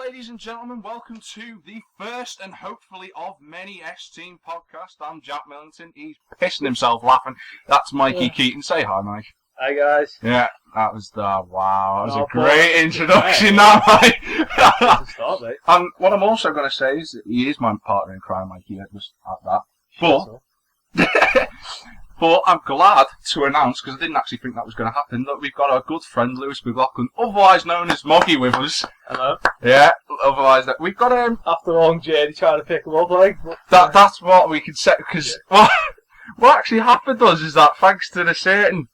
ladies and gentlemen, welcome to the first and hopefully of many S-Team podcasts. I'm Jack Millington. He's pissing himself laughing. That's Mikey Keating. Say hi, Mike. Hi, guys. Yeah, that was wow. That was a great introduction, that, Mike. Start, mate. And what I'm also going to say is that he is my partner in crime, Mikey. Just at that. But I'm glad to announce, because I didn't actually think that was going to happen, that we've got our good friend Lewis McLachlan, otherwise known as Moggy, with us. Hello. Yeah, otherwise that we've got him. After a long journey trying to pick him up, like. That's what we can say, because what actually happened was is that thanks to the certain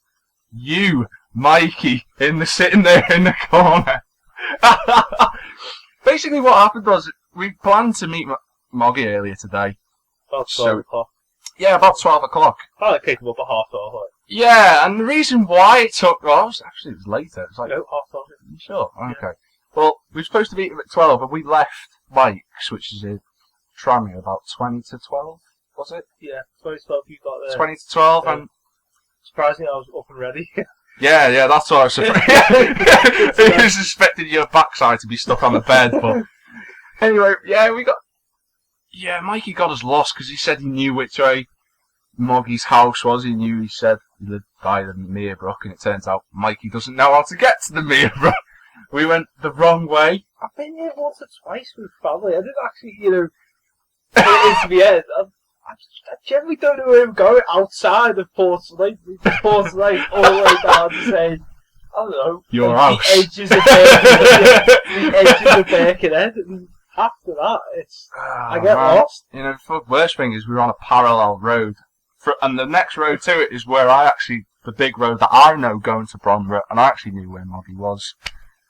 you, Mikey, sitting there in the corner. Basically, what happened was we planned to meet Moggy earlier today. About 12 o'clock. Yeah, about 12 o'clock. Probably picked him up at 12:30. Like. Yeah, and the reason why it took... Well, it was later. It was like... No, 12:30. You sure? Okay. Yeah. Well, we were supposed to meet him at 12, and we left Mike's, which is a tram here, about 20 to 12, was it? Yeah, 20 to 12 you got there. 20 to 12, and... Surprisingly, I was up and ready. Yeah, that's what I was surprised. I was suspecting your backside to be stuck on the bed, but... Anyway, yeah, Mikey got us lost because he said he knew which way Moggy's house was. He said he lived by the Meerbrook, and it turns out Mikey doesn't know how to get to the Meerbrook. We went the wrong way. I've been here once or twice with family. I didn't actually, put it into the end. I generally don't know where I'm going outside of Portslade. Portslade all the way down to say, I don't know. Your house. The edges of Birkenhead. And after that, I get lost. You know, the worst thing is we were on a parallel road. And the next road to it is where the big road that I know going to Bromborough, and I actually knew where Moggy was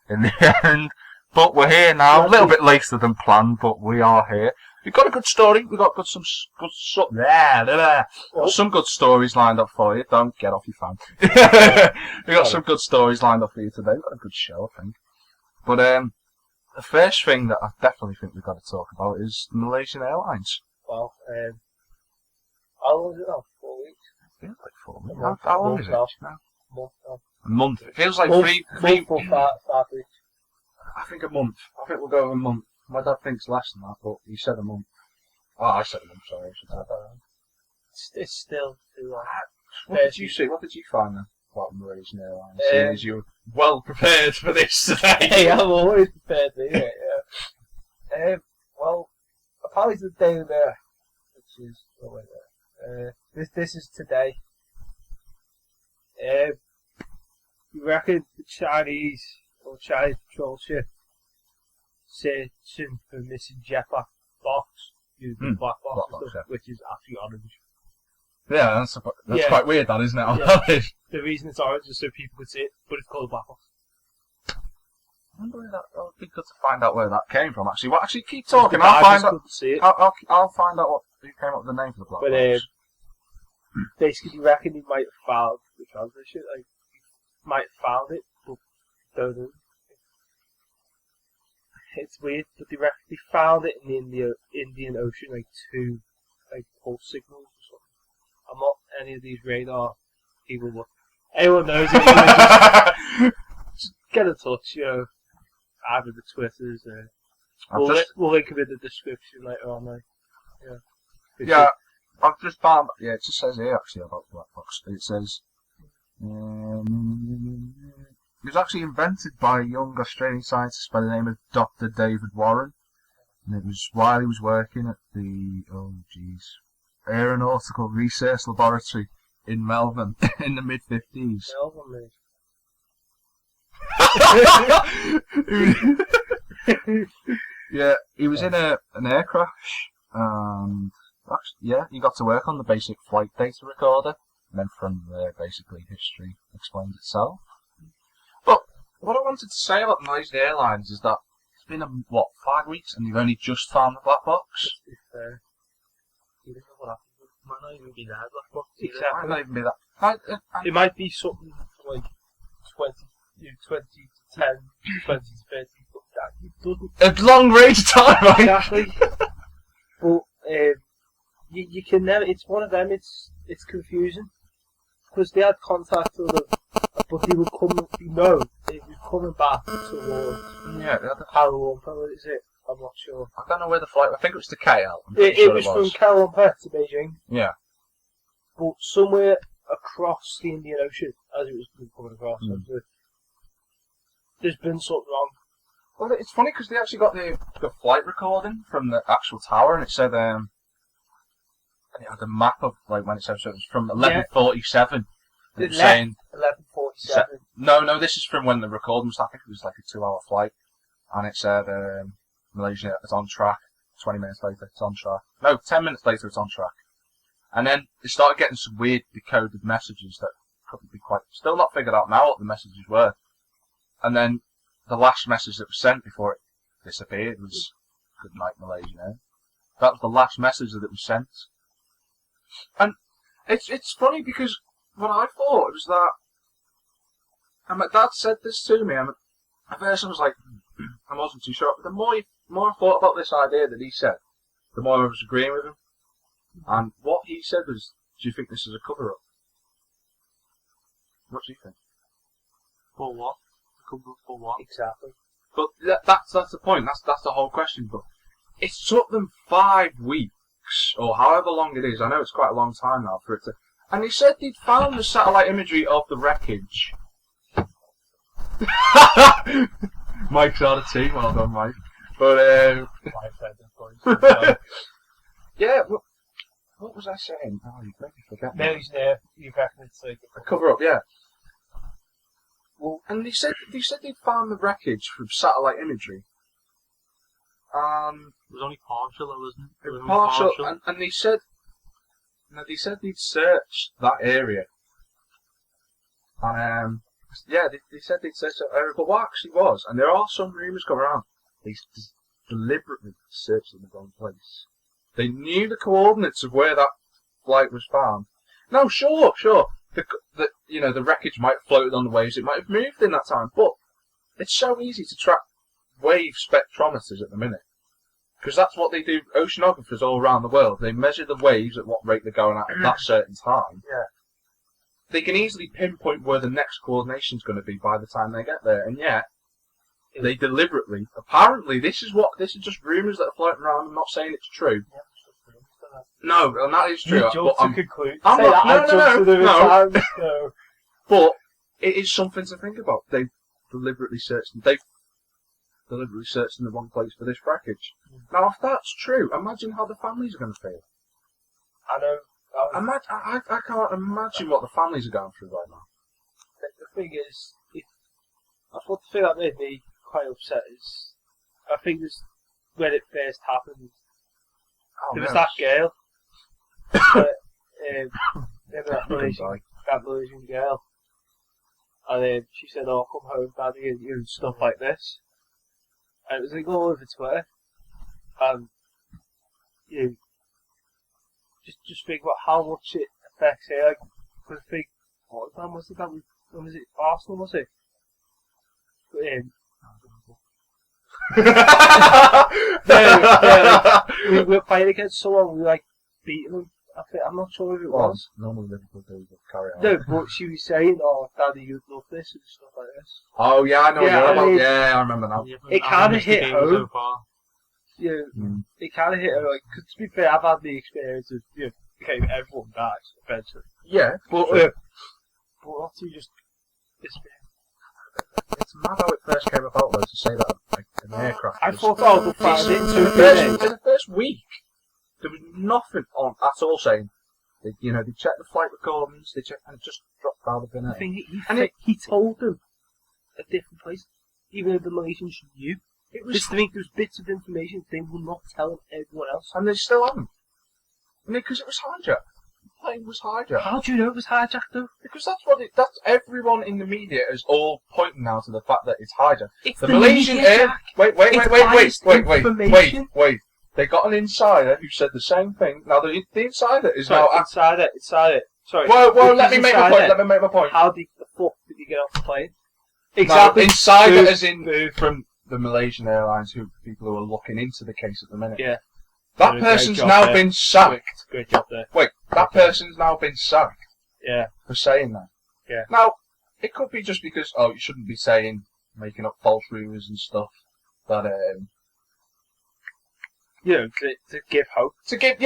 in the end. But we're here now, a little bit later than planned, but we are here. We've got a good story. We've got some good stories lined up for you. Don't get off your phone. We've got some good stories lined up for you today. We've got a good show, I think. But the first thing that I definitely think we've got to talk about is Malaysian Airlines. Well, how long is it now? 4 weeks? It feels like 4 weeks. How long is it now? A month. It feels like three or 5 weeks. I think a month. I think we'll go a month. My dad thinks less than that, but he said a month. Oh, I said a month, sorry. I should say that. It's still too long. What did you see? What did you find then about Malaysian Airlines? Seeing as you were well prepared for this today. Hey, I'm always prepared for it, yeah. Well, apparently the Daily Mirror, which is over there. This is today. You reckon the Chinese patrol ship searching for missing jet black box, black box and stuff, which is actually orange. Yeah, that's quite weird, that, isn't it? Yeah. The reason it's orange is so people could see it, but it's called a black box. I wonder where that would be good to find out where that came from. Actually, keep talking. I'll find out. I'll find out who came up with the name for the black box. Basically, you reckon he might have found the transmission. Like, he might have found it, but don't know. It's weird, but they reckon they found it in the Indian Ocean, like 2 pulse signals or something. I'm not any of these radar people, but anyone knows it. Just get in touch, either the Twitters. We'll link them in the description later on. Yeah, I've just found. Yeah, it just says here actually about the black box. It says. It was actually invented by a young Australian scientist by the name of Dr. David Warren, and it was while he was working at the Aeronautical Research Laboratory in Melbourne in the mid-50s. Melbourne, mate. Yeah, he was in an air crash, and he got to work on the basic flight data recorder, and then from there, basically, history explains itself. But what I wanted to say about Malaysian Airlines is that it's been 5 weeks and you've only just found the black box. You don't know what happened. It might not even be that black box. It might not even be that. It might be something like 20 to 10, 20 to 30. A long range of time, right? Exactly. But you can never. It's one of them. It's confusing because they had contact with them. But they would come coming back towards Yeah, Kuala Lumpur, is it? I'm not sure. I don't know where the flight. I think it was to KL. It was from Kuala Lumpur to Beijing. Yeah. But somewhere across the Indian Ocean, as it was coming across, there's been something wrong. Well, it's funny because they actually got the flight recording from the actual tower, and it said and it had a map of like when it said so it was from 11:47. It was saying 11:47. No, this is from when the recording was. I think it was like a 2-hour flight, and it said Malaysia is on track. 20 minutes later, it's on track. No, 10 minutes later, it's on track. And then they started getting some weird decoded messages that couldn't be quite. Still not figured out now what the messages were. And then the last message that was sent before it disappeared was "Good night, Malaysia." That was the last message that was sent. And it's funny because what I thought was that, and my dad said this to me, and at first I was like, I wasn't too sure, but the more I thought about this idea that he said, the more I was agreeing with him. And what he said was, do you think this is a cover-up? What do you think? For what? For what? Exactly. But that's the point. That's the whole question. But it took them 5 weeks, or however long it is. I know it's quite a long time now for it to. And he said they'd found the satellite imagery of the wreckage. Mike's out of tea. Well done, Mike. But yeah. What was I saying? Oh, you made me forget. Millie's there. You reckon it's like a cover-up? Yeah. Well, and they said they'd found the wreckage from satellite imagery. It was only partial, though, wasn't it? It was partial, and they said they'd searched that area. And they said they'd searched that area, but what actually was, and there are some rumours going around, they deliberately searched in the wrong place. They knew the coordinates of where that flight was found. No, sure. The wreckage might have floated on the waves. It might have moved in that time, but it's so easy to track wave spectrometers at the minute, because that's what they do. Oceanographers all around the world, they measure the waves at what rate they're going at that certain time. Yeah. They can easily pinpoint where the next coordination's going to be by the time they get there, and yet they deliberately. Apparently, this is just rumours that are floating around. I'm not saying it's true. Yeah. No, and that is true. You jumped to conclude. No. But it is something to think about. They've deliberately searched in the wrong place for this wreckage. Now, if that's true, imagine how the families are going to feel. I know. I can't imagine what the families are going through right now. The thing is, I thought the thing that made me quite upset is, I think this when it first happened. There was that girl. That Malaysian girl. And she said, "Oh, come home, Daddy," and stuff like this. And it was like all over Twitter. And just think about how much it affects her. Like, because I think, what time was it? When was it? Arsenal, was it? We were playing against someone, we were like beating them. I'm not sure if it was. Normally Liverpool do, but carry on. No, but she was saying, "Oh, Daddy, you'd love this," and stuff like this. Oh yeah, I know what you're about. Yeah, I remember now. It kind of hit home. It kind of hit home. Like, cause to be fair, I've had the experience of everyone dies eventually. Yeah, but not to just despair. It's mad how it first came about though to say that like, an aircraft. I thought I would find it in the first week. There was nothing on at all saying. They checked the flight recordings. They checked and it just dropped out of the air. He told them a different place, even though the Malaysians knew. It was just to think there's bits of information they will not tell everyone else, and they still haven't. Because it was hijacked. The plane was hijacked. How do you know it was hijacked though? Because that's everyone in the media is all pointing now to the fact that it's hijacked. It's the Malaysian air. Wait. They got an insider who said the same thing. Now the insider is Insider. Sorry. Whoa, let me make my point. How the fuck did he get off the plane? Exactly. No, insider as in from the Malaysian Airlines people who are looking into the case at the minute. Yeah. That person's now been sacked. Great job there. Wait, that person's now been sacked. Yeah. For saying that. Yeah. Now, it could be just because, you shouldn't be saying making up false rumours and stuff. That to give hope. to give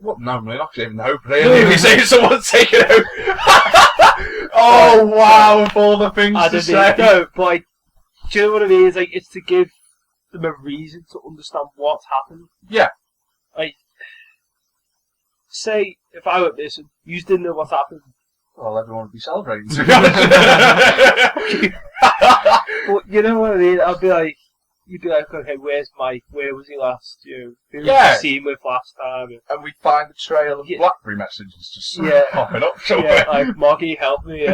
what? No, we're not giving hope. Really, we say someone's taken out. Oh wow! Of all the things I to don't say. know, but like, do you know what I mean? It's like it's to give them a reason to understand what's happened. Yeah. Like, say if I went missing, you didn't know what happened. Well, everyone would be celebrating. But you know what I mean? You'd be like, okay, where's Mike? Where was he last? Who did you see him with last time? And we find the trail of BlackBerry messages just popping up somewhere. Yeah, like, Moggy, help me.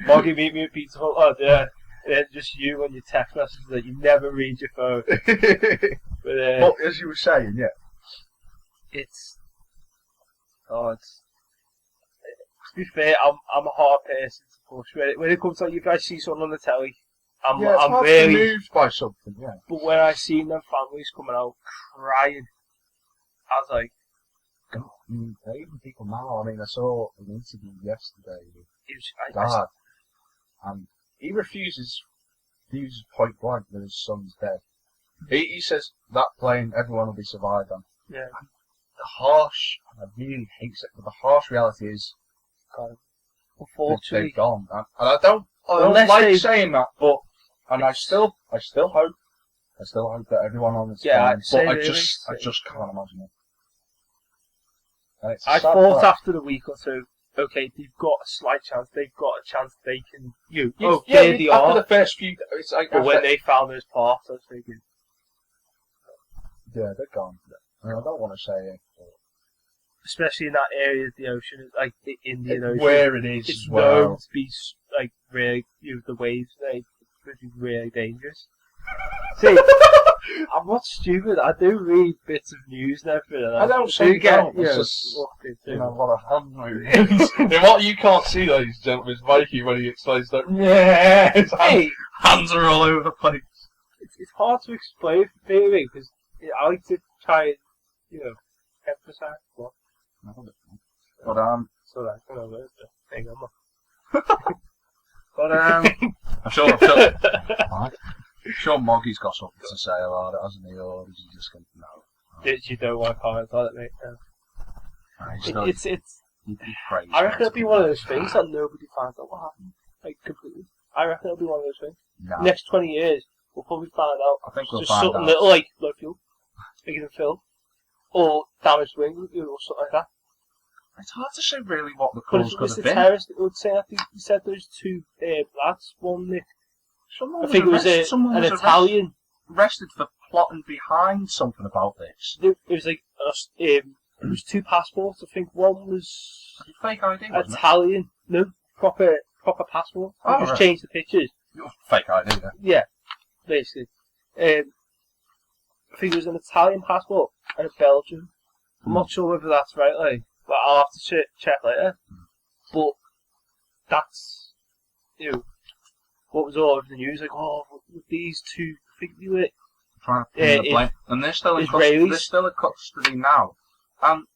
Moggy, meet me at Pizza Hut. Oh, yeah. And then just you on your text messages that you never read your phone. But as you were saying, it's to be fair, I'm a hard person to push. When it comes to like, you guys see something on the telly, I'm hard really to be moved by something. Yeah. But when I seen them families coming out crying, I was like, God, even people now. I mean, I saw an interview yesterday with Dad, and he refuses point blank that his son's dead. He says that plane, everyone will be survived on. Yeah. And the harsh, and I really hate it, but the harsh reality is, unfortunately, they've gone. And I don't like saying that, but I still hope that everyone on this plane. But I just can't imagine it. And it's I thought after the week or two, okay, they've got a slight chance. They've got a chance they can. There they after are. the first few, it's like. But when they found those parts, I was thinking, yeah, they're gone. I mean, I don't want to say it. Especially in that area of the ocean, like the Indian Ocean, where it is, it's as well. known to be like really, the waves there, it's really dangerous. See, I'm not stupid. I do read bits of news and everything. I don't see get what a hand movements. And what you can't see, ladies and gentlemen, is Mikey when he explains that. Yeah, his hands are all over the place. It's hard to explain for me because I like to try and emphasize what. But So that's one of those thing I'm but I'm sure Moggy's got something to say about it, hasn't he? Or is he just going to no? You don't want to comment on it, mate. It's crazy. I reckon it'll be one of those things that nobody finds out what happened. Like completely. I reckon it'll be one of those things. No. Next 20 years, we'll probably find out. I think we'll just find something out. little like low fuel, bigger than Phil, or damaged wing, or something like that. It's hard to say really what the But cause if it could was have the been. terrorist, it would say. I think he said those two lads. One, Nick. Someone I think it was an Italian. Arrested for plotting behind something about this. It was like it was two passports. I think one was Fake ID, wasn't Italian. No, proper passport. Oh, Just right. changed the pictures. it? Fake ID, yeah. Yeah, basically. I think it was an Italian passport and a Belgian. I'm not sure whether that's right, like, but I'll have to check later. But that's, what was all over the news, like, with these two, I think they were Trying to pin the blame. And they're still in custody now. And,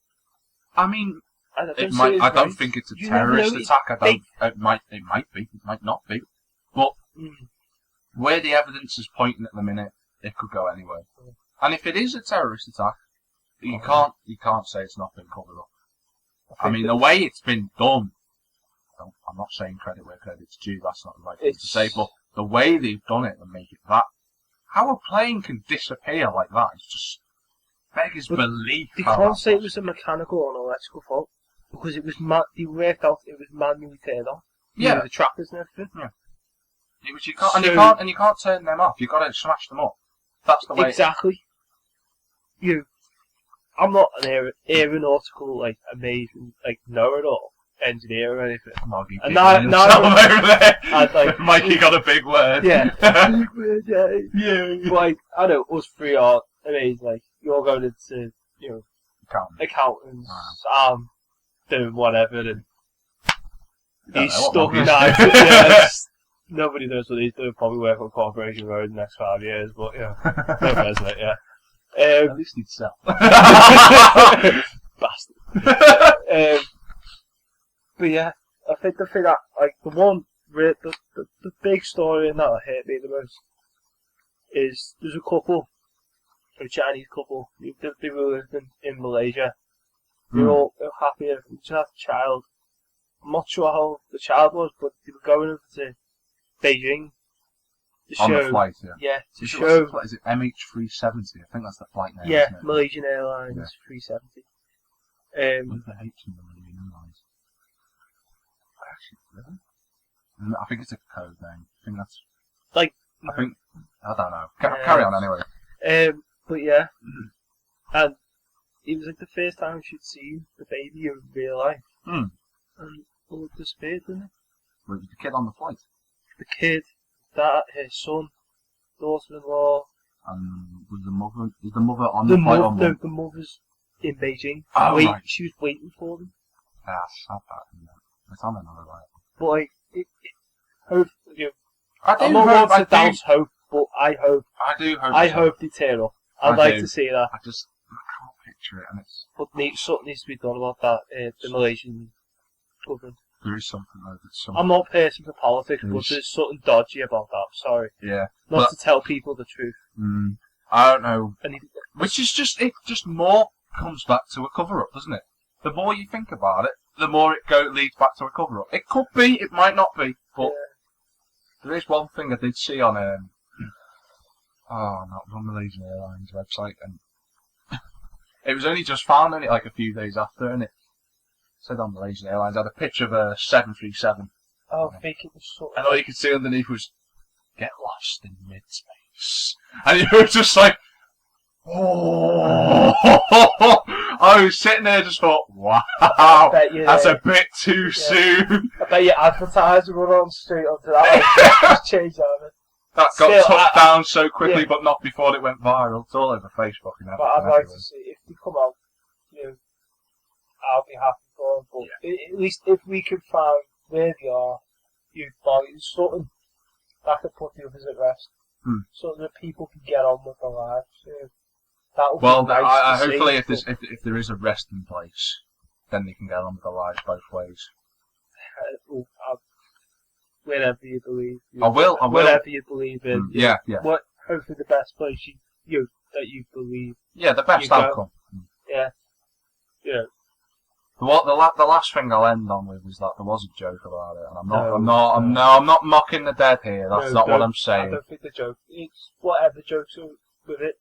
I mean, I don't think it's a terrorist attack. It might be, it might not be. But, where the evidence is pointing at the minute, it could go anywhere. And if it is a terrorist attack, you can't say it's not been covered up. I mean, the way it's been done, I'm not saying credit where credit's due, that's not the right thing to say, but the way they've done it and make it that, how a plane can disappear like that, it's just beggars belief. They can't say it was a mechanical or an electrical fault, because it was they worked out it was manually turned off. Yeah. The trackers and everything. Yeah. You can't turn them off, you've got to smash them up. That's the way. Exactly. I'm not an aeronautical, like, amazing, like, know-it-all engineer or anything. Moggy And now over there. Like, Mikey got a big word. Yeah. Big word, yeah. Yeah. But, like, I know us three are amazing. Like, you're going into, accountants, doing whatever, and he's stuck in that. Nobody knows what he's doing. Probably work on Corporation Road in the next 5 years, but no cares, mate. Yeah. At least he'd sell. Bastard. But yeah, I think that like the one the big story in that hit me the most is there's a couple, a Chinese couple. They were living in Malaysia. They were all happy. They just had a child. I'm not sure how the child was, but they were going over to Beijing. On the flight, yeah. Yeah, to Is show. it MH370? I think that's the flight name. Yeah, isn't it? Malaysian Airlines 370. What's the H in the Malaysian Airlines? Actually, really? I think it's a code name. I think that's. Like. I don't know. Carry on anyway. But yeah, and it was like the first time she'd seen the baby in real life. And all disappeared, didn't it? Was the kid on the flight? The kid, that, his son, daughter-in-law. And was the mother on the flight? No, the mother's in Beijing. Oh, right. She was waiting for them. Yeah, sad that. It's on another way. But like, hope, I do I'm not hope. one to douse hope, but I hope. I do hope. I hope they tear up. I'd like to see that. I can't picture it, and it's. But something needs to be done about that. The Malaysian government. There is something like that. I'm not a person for politics, but there's something dodgy about that. I'm sorry. Yeah. Not to tell people the truth. I don't know. Which is just more comes back to a cover up, doesn't it? The more you think about it, the more it leads back to a cover up. It could be, it might not be, but there is one thing I did see on Malaysian Airlines website, and it was only just found in it like a few days after, and it said on Malaysian Airlines had a picture of a 737. Oh, fake it was so. And all you could see underneath was "Get lost in mid-space," and you were just like, "Oh!" I was sitting there, just thought, "Wow, that's a bit too soon." I bet your advertiser would run straight onto that. Just change that. That got took down so quickly, but not before it went viral. It's all over Facebook and everything. But I'd like to see if they come out. I'll be happy for them. But at least if we can find where they are, it's something that could put the others at rest, so that people can get on with their lives. That would be nice to hopefully, see, if there is a resting place, then they can get on with their lives both ways. Wherever you believe. I will. Whatever you believe in. Yeah. Hopefully the best place that you believe. Yeah, the best outcome. Yeah. The last thing I'll end on with is that there was a joke about it, and I'm not mocking the dead here. That's not what I'm saying. I don't think the joke. It's whatever jokes are with it.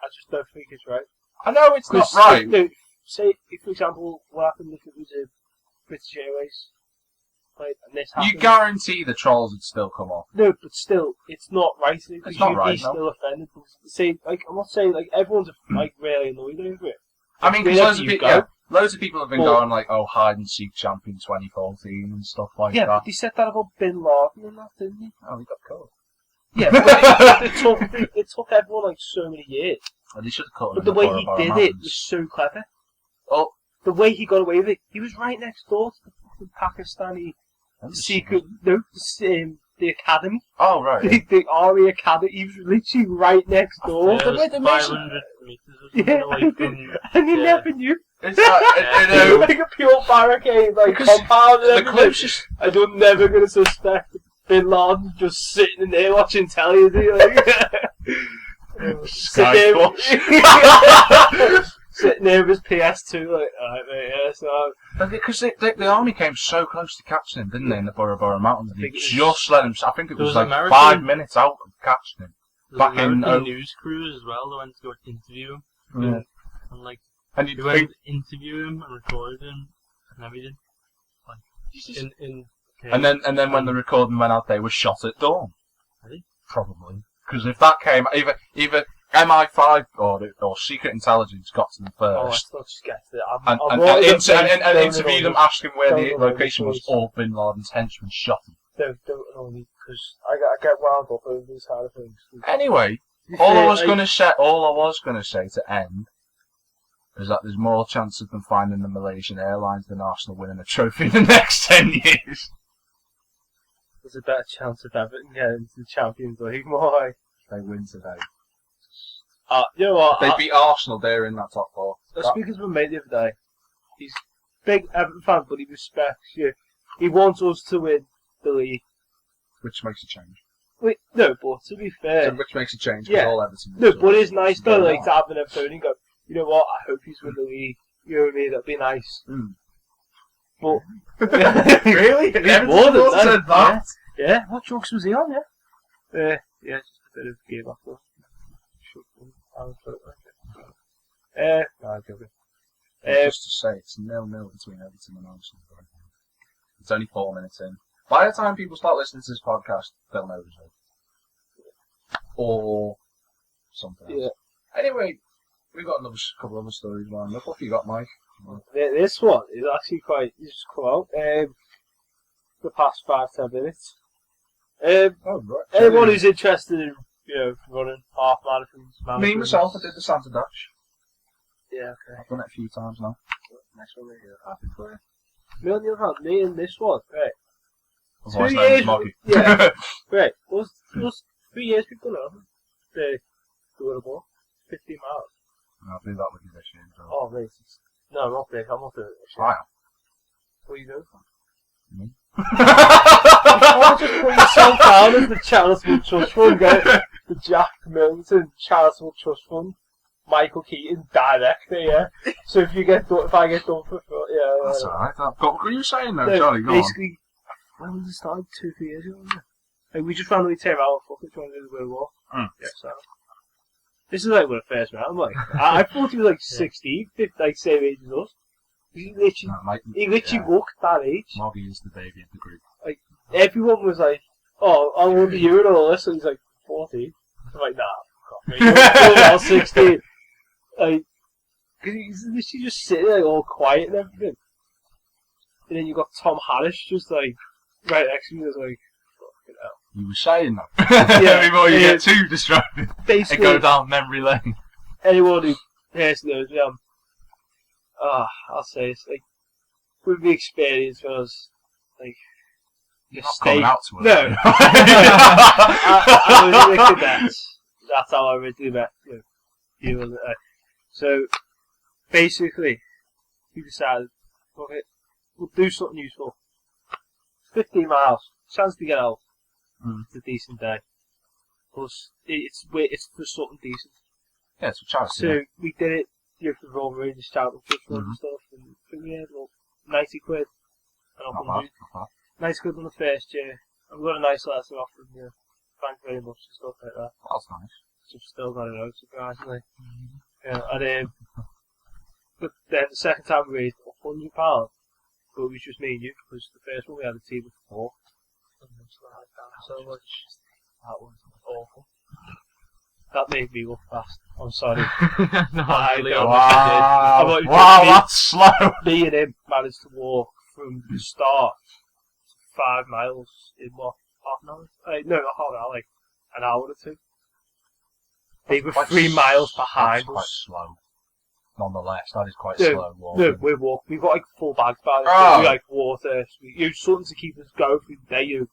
I just don't think it's right. I know it's not right. Say, if, for example, what happened if it was a British Airways plane and this happened? You guarantee the trolls would still come off. No, but still, it's not right. It's not right. Still offended. Say, I'm not saying everyone's really annoyed over it. I mean, because loads of people have been going like, "Oh, hide and seek champion 2014" and stuff like that. Yeah, but they said that about Bin Laden and that, didn't they? Oh, he got caught. Yeah, but it took everyone like so many years. And they should have caught him. But the way he did it was so clever. Oh, the way he got away with it, he was right next door to the fucking Pakistani secret. No, the academy. Oh right. The army academy. He was literally right next door. Yeah, Where the 500 meters or something away from. And you never knew. It's like a pure barricade, like compound and everything. Closest. And you're never going to suspect Bin Laden just sitting in there watching telly, is he? Sitting there with his PS2, like, alright mate, yeah, so... Because the army came so close to catching him, didn't they, in the Bora Mountains? They just let him... I think it was like American, 5 minutes out of catching him. Back in news crews as well, they went to go interview him. Yeah. And they went to interview him and record him and everything. And then when the recording went out, they were shot at dawn. Really? Probably. Because if that came, either MI5 or Secret Intelligence got to them first, let's get to it. and interviewed them, asking where the location was, or Bin Laden's henchmen shot him. Don't know me, because I get wound up over this side of things. Anyway, all I was going to say to end is that there's more chance of them finding the Malaysian Airlines than Arsenal winning a trophy in the next 10 years. There's a better chance of Everton getting into the Champions League. Why? They win today. You know what? They beat Arsenal. They're in that top four. Speaking to my mate the other day, he's a big Everton fan, but he respects you. He wants us to win the league. Which makes a change. Wait, no, but to be fair, Which makes a change. Yeah. All Everton. no, but it's nice though, Yeah. like to have an episode and go, you know what? I hope he's win the league. You know what I mean? That'd be nice. Mm. But Really? He's more than that. said that. yeah, what drugs was he on? Yeah, yeah, just a bit of gear back though. No, I'm joking. Just to say, it's 0-0 between Everton and Arsenal. It's only 4 minutes in. By the time people start listening to this podcast, they'll know the result. Or something else. Yeah. Anyway, we've got another couple of other stories lined up. What have you got, Mike? This one is actually quite. It's just come out the past 5-10 minutes. Oh, right. Anyone who's interested in running half marathons, Me myself, I did the Santa Dash. Yeah, okay. I've done it a few times now. Next one, happy for you. Me on the other hand, me and this one, right? Otherwise 2 known as years, Moggy. yeah, right. Was 3 years we've done it. The doing a ball, 15 miles. I'll do that with you this year. So. Oh, mate, no, I'm not big. I'm not doing it this year. I am. What are you doing? Me? You can't just put yourself down as the charitable trust fund, go the Jack Millington charitable trust fund, Michael Keating director, yeah. So if I get done for yeah. That's alright. What were you saying though, No, Charlie? Go on. basically, when was it started? 2-3 years ago, wasn't it? Like, we just randomly tear out and fuck it, trying to do the World War. Yeah, so. This is like when I first met him, like. I thought he was like 16, 15, like same age as us. He literally looked that age. Moggy is the baby of the group. Like, everyone was like, oh, I want you and all this, and he's like, 14. I'm like, nah, fuck off, mate. You're 16. Like, because he's literally just sitting there all quiet and everything. And then you got Tom Harris just like, right next to me, was like, fucking hell. You were saying that. Yeah, before you get too distracted basically, and go down memory lane. anyone who personally knows me, I'll say it's like, with the experience when I was like, You're not coming out to us. No. I was with the cadets. That's how I originally met you. And, so, basically, we decided, okay, we'll do something useful. 15 miles, chance to get out. It's a decent day. Plus, it's for something decent. Yeah, it's a chance. So, we did it for the Royal Rangers Championship and stuff, and I think we had 90 quid. And Not bad. 90 quid on the first year. And we got a nice letter off from you. Thank you very much and stuff like that. That's nice. So we've still got it out, surprisingly. Yeah, and but then the second time we raised £100, but it was just me and you, because the first one we had a team of 4. So much. That was awful. That made me look fast. I'm sorry. No, I really, don't Wow, know if you did. wow, that's slow. Me and him managed to walk from the start to 5 miles in what, half an hour? No, not half an hour, like an hour or 2. They were 3 miles behind That's quite us. slow. Nonetheless, that is quite No, slow walking. No, we're walking. We've got like full bags by this. Oh. We like water. So we use something to keep us going through the day. You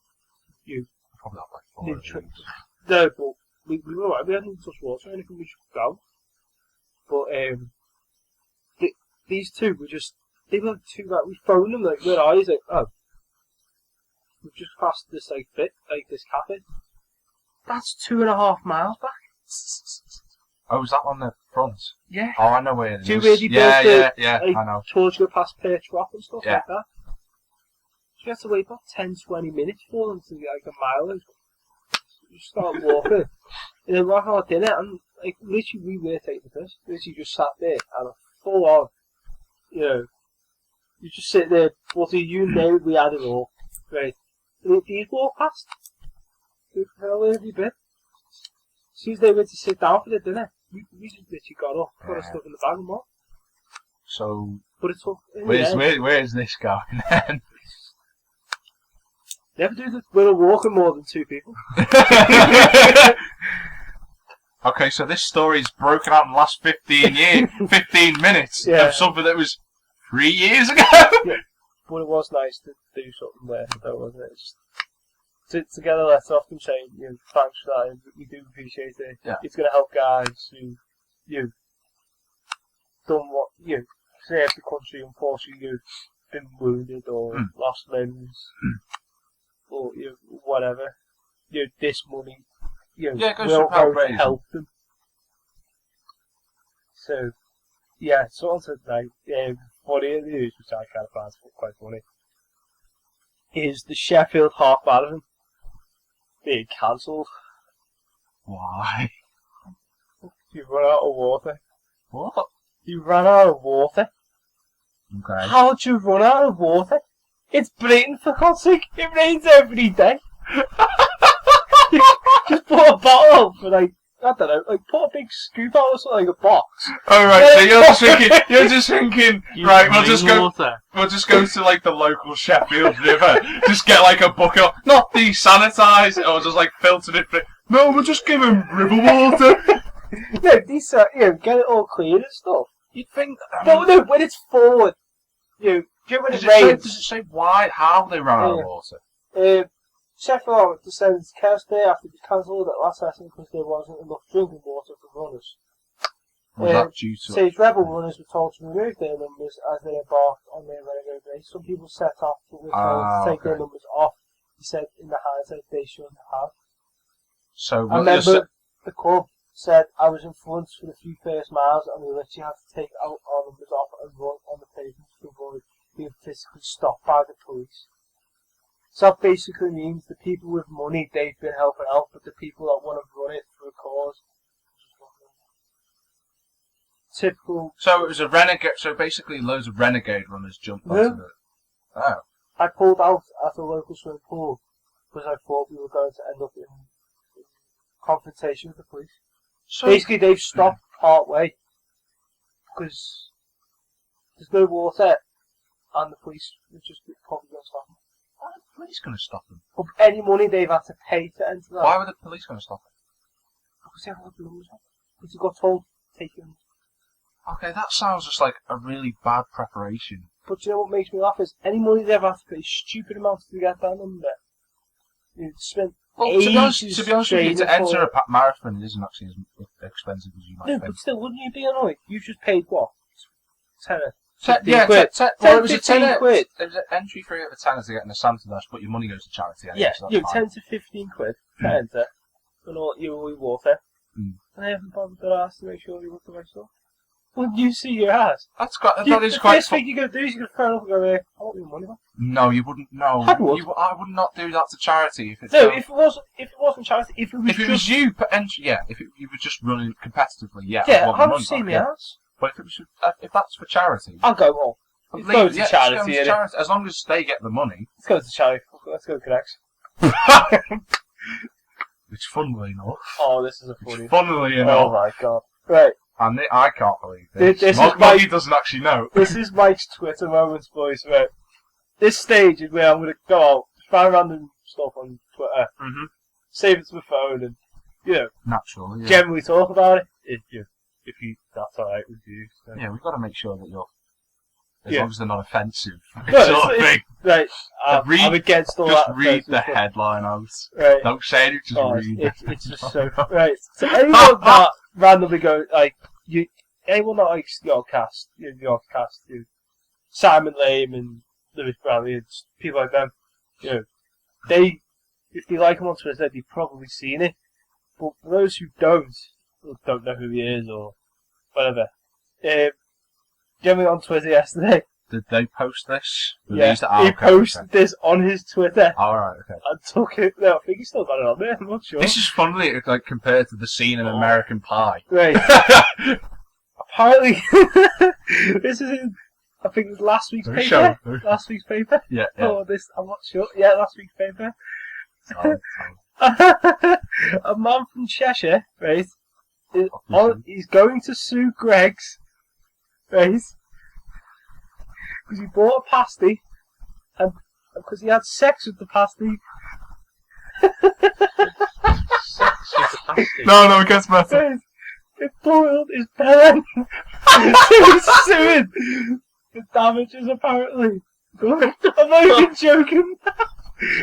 Probably have like 4 of Nutrient. these. No, but we were alright. We hadn't touched water or anything. We just go. But these two were just. They were like 2 like we phoned them like where are you? He's like, oh, we've just passed this like this cafe. That's 2.5 miles back. Oh, is that on the front? Yeah. Oh, I know where it is. Do you really yeah, build yeah, like, I know. towards you go past Perch Rock and stuff Yeah. like that. So you have to wait about 10-20 minutes for them to get like a mile. And you start walking. And then we're having dinner and like literally we were taking the piss. Literally just sat there and a full on, you just sit there, what do you know, we had it all. Right. And these walk past. Where have you been? As soon as they went to sit down for the dinner, we just literally got up, put our stuff in the bag and what. So, But it took. where's this going then? Never do that. We're walking more than 2 people. Okay, so this story's broken out in the last 15 minutes Yeah. of something that was 3 years ago. Yeah. But it was nice to do something there, though, wasn't it? Just to get a letter off them saying, thanks for that, and we do appreciate it. Yeah. It's going to help guys who, done what, served the country, unfortunately, you've been wounded or lost limbs. or whatever, this money, Yeah, it goes will to help go to raise help them. So, yeah, someone said like, funny news, which I kind of find quite funny, is the Sheffield Half Marathon being cancelled. Why? You run out of water. What? You ran out of water. Okay. How'd you run out of water? It's Britain, for God's sake. It rains every day. You just put a bottle out for I don't know, put a big scoop out or something, like a box. Oh right, so you're just thinking, right, we'll just go to like the local Sheffield River, just get like a bucket, not desanitize it or just like filter it. No, we'll just give him river water. No, get it all clean and stuff. You'd think, But no, when it's forward, when does it rains. it say why, how they ran out of water? Sheffield decided to cast day after they cancelled at last session because there wasn't enough drinking water for runners. Was that due to Says rebel runners were told to remove their numbers as they embarked on their renegade race. Some people set off but were told to take their numbers off. He said in the hindsight they shouldn't have. So I remember the club said I was in front for the few first miles and we literally had to take our numbers off and run on the pavement to avoid being physically stopped by the police. So that basically means the people with money, they've been helping out, but the people that want to run it for a cause. Typical. So it was a renegade, so basically loads of renegade runners jumped onto it. Oh. I pulled out at a local swimming pool because I thought we were going to end up in confrontation with the police. So basically they've stopped part way because there's no water and the police are just probably going to stop them. Why are the police going to stop them? For any money they've had to pay to enter that. Why were the police going to stop them? Because they haven't got the numbers on. Because they got told to take them. Okay, that sounds just like a really bad preparation. But you know what makes me laugh is any money they've had to pay stupid amounts to get that number. You've spent ages to be honest with you, to enter a marathon isn't actually as expensive as you might think. No, but still, wouldn't you be annoyed? You've just paid what? Tenner. Well, it was a 10 quid. It was an entry fee of a tenner to get in a Santa Dash, but your money goes to charity anyway. Yeah, so that's fine. 10 to 15 quid to enter. And all your water. Mm. And I haven't bothered their ass to make sure you look the right stuff. When you see your ass. That is quite. The first thing you're going to do is you're going to phone up and go, I want your money back. No, you wouldn't. No, I would. I would not do that to charity. If it wasn't charity, if it was you, if you were just running competitively, yeah, I'd see my ass. But if that's for charity, I'll go on. Let's go to charity, as long as they get the money. Let's go to charity. Let's go Connects. Which, funnily enough. Oh, this is a funny. Funnily enough. Oh my god. Right. And I can't believe this. Mikey doesn't actually know. This is Mike's Twitter moments, boys. Right. This stage is where I'm going to go out, find random stuff on Twitter, save it to my phone, and naturally, generally talk about it. If that's alright with you. So. Yeah, we've got to make sure that you're. As long as they're not offensive. Right. I'm against all that. Just read the headline out. Right. Don't say it, just read it. It's just so. Right. So anyone that randomly goes, anyone that likes the Oddcast, Simon Lame and Lewis Bradley and people like them, if they like him on Twitter, they've probably seen it. But for those who don't know who he is or whatever, generally on Twitter yesterday. Did they post this? Yeah, he posted this on his Twitter. Alright, okay. And took it. No, I think he's still got it on there, I'm not sure. This is funny, like, compared to the scene in American Pie. Right. Apparently, this is in, I think it was last week's paper. Last week's paper? Yeah. Oh, I'm not sure. Yeah, last week's paper. A man from Cheshire, right, he's going to sue Greggs, right, because he bought a pasty, and because he had sex with the pasty. No, it gets better. Right, it boiled his belly. So he's suing for damages, apparently. I'm not even joking.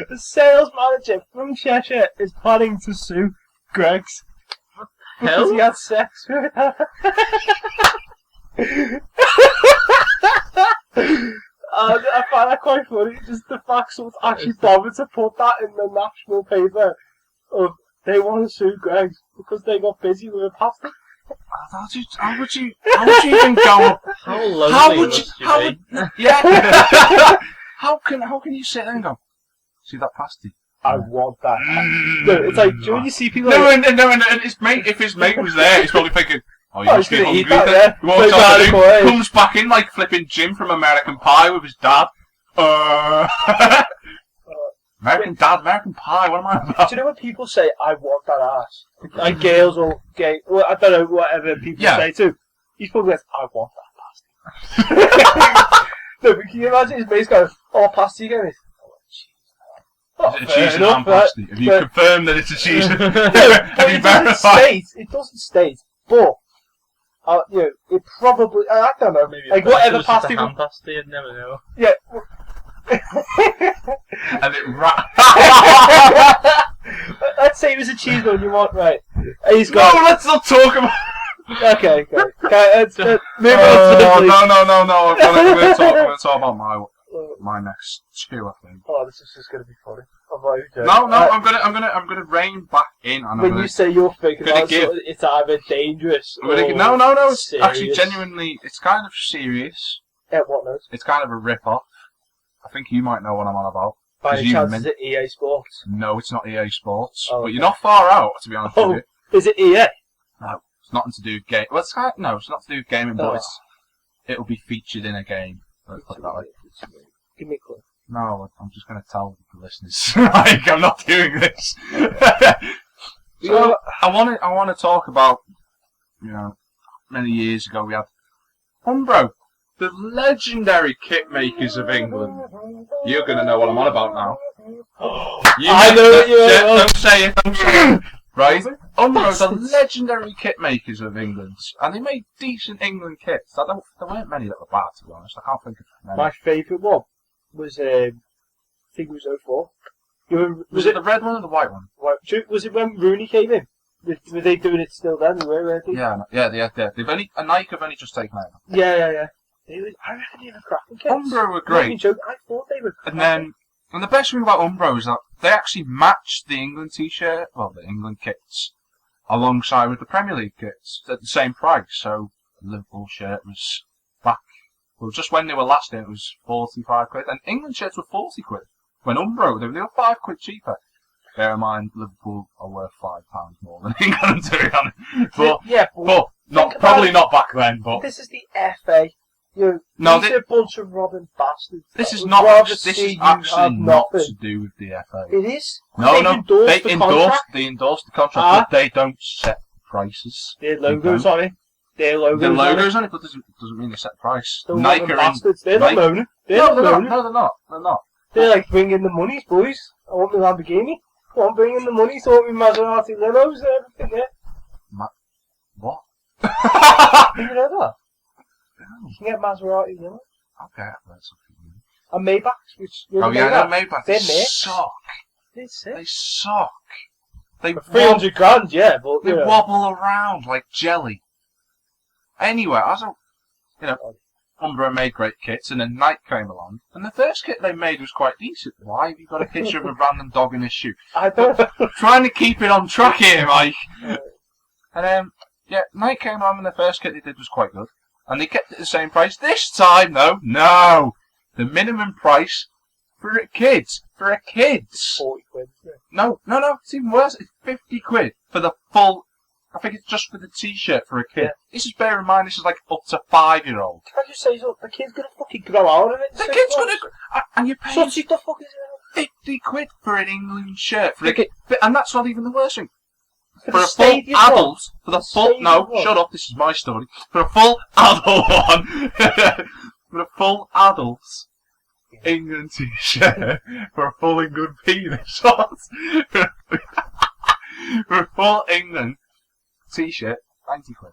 The sales manager from Cheshire is planning to sue Greggs because he had sex with her. I find that quite funny. Just the fact someone's actually bothered to put that in the national paper of they want to sue Greg because they got busy with a pasty. How would you even go? How lonely How would must you? How be? would, yeah. How can you sit there and go? See that pasty? I want that. No, it's like, do you know when you see people No, like, and his mate, if his mate was there, he's probably thinking, oh, you Oh, must he's be gonna hungry. eat that, Then yeah. he walks Goes out out the of the room, way. comes back in like flipping Jim from American Pie with his dad. American Dad, American Pie, what am I about? do you know when people say, I want that ass? Like girls or gay, well, I don't know, whatever people say too. He's probably like, I want that pasty. No, but can you imagine his mate's going, oh, pasty again? Is it a cheese and ham pasty? Have you confirmed that it's a cheese and have you verified? It doesn't state, but, you know, it probably, I don't know, Maybe like whatever it's just pasty. a ham pasty, I'd never know. Yeah. And it Let's say it was a cheese bun you want, right? And he's No, got. let's not talk about. Okay, let's move on to No. I'm going to talk about my next two, I think. Oh, this is just going to be funny. No, I'm gonna rein back in. And when you say you're thinking about give- something, it's either dangerous or no. It's serious. actually genuinely. It's kind of serious. Yeah, what knows? It's kind of a rip-off. I think you might know what I'm on about. By any you chance, men- is it EA Sports? No, it's not EA Sports. Oh, But okay. you're not far out, to be honest with you. Is it EA? No, it's nothing to do with game. Well, it's not to do with gaming, but Oh. it'll be featured in a game. Let's put it that way. Give me a clue. No, I'm just going to tell the listeners. Like, I'm not doing this. So, I want to talk about, you know, many years ago we had Umbro, the legendary kit makers of England. You're going to know what I'm on about now. I know what you're on. Don't say it. Right? Umbro, the legendary kit makers of England. And they made decent England kits. There weren't many that were bad, to be honest. I can't think of many. My favourite one was, I think it was 04. Was it the red one or the white one? Was it when Rooney came in? Were they doing it still then? Weren't they? Yeah. Nike have only just taken over. Yeah. I reckon they were cracking kits. Umbro were great. I thought they were cracking. And the best thing about Umbro is that they actually matched the England t-shirt, well, the England kits, alongside with the Premier League kits at the same price. So the Liverpool shirt was back. Well, just when they were last in, it was 45 quid, and England shirts were 40 quid. When Umbro, they were 5 quid cheaper. Bear in mind, Liverpool are worth £5 more than England, to be honest. But probably not back then. But this is the FA. These are a bunch of robbing bastards. This is actually not to do with the FA. It is. No, They endorsed the contract, but they don't set prices. Their logos on it. The logos on it, but doesn't mean they set the price. Nike bastards. They're not moaning. No, they're not. They're like, bring in the monies, boys. I want my Lamborghini. Come on, bring in the monies. I want my Maserati limos and everything, yeah. What? Did you know that? You can get Maserati limos. Okay, that's something. And Maybachs, which... Maybachs. They suck. They suck. They 300 grand, yeah, but... They wobble around like jelly. Anyway, Umbro made great kits, and then Nike came along, and the first kit they made was quite decent. Why have you got a picture of a random dog in a shoe? I don't know. Trying to keep it on track here, Mike. And Nike came along, and the first kit they did was quite good, and they kept it the same price. This time, though, no, the minimum price for a kid. 40 quid. Yeah. No, it's even worse. It's 50 quid for the full. I think it's just for the t-shirt for a kid. Yeah. This is, bear in mind, this is like up to 5-year-old. Can I just say so? The kid's gonna fucking grow out of it. The kid's gonna... And you're paying... So the fuck is it? 50 quid for an England shirt. For a kid. And that's not even the worst thing. For a full adult... For the full... No, shut up, this is my story. For a full adult one... For a full adult... England t-shirt. For a full England penis. For a full England... t-shirt, 90 quid.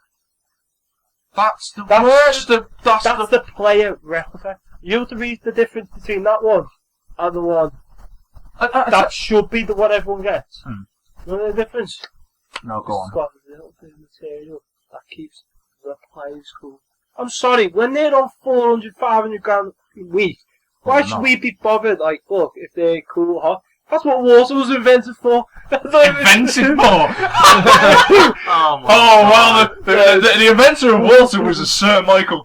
That's the worst. That's the player replica. You have to read the difference between that one and the one that should be the one everyone gets. You know the difference? No, go on. It's got a little bit of material that keeps the players cool. I'm sorry, when they're on 400, 500 grand a week, Why should we be bothered? Like, look, if they're cool, hot. That's what water was invented for. Invented for? Oh well, the inventor of water was a Sir Michael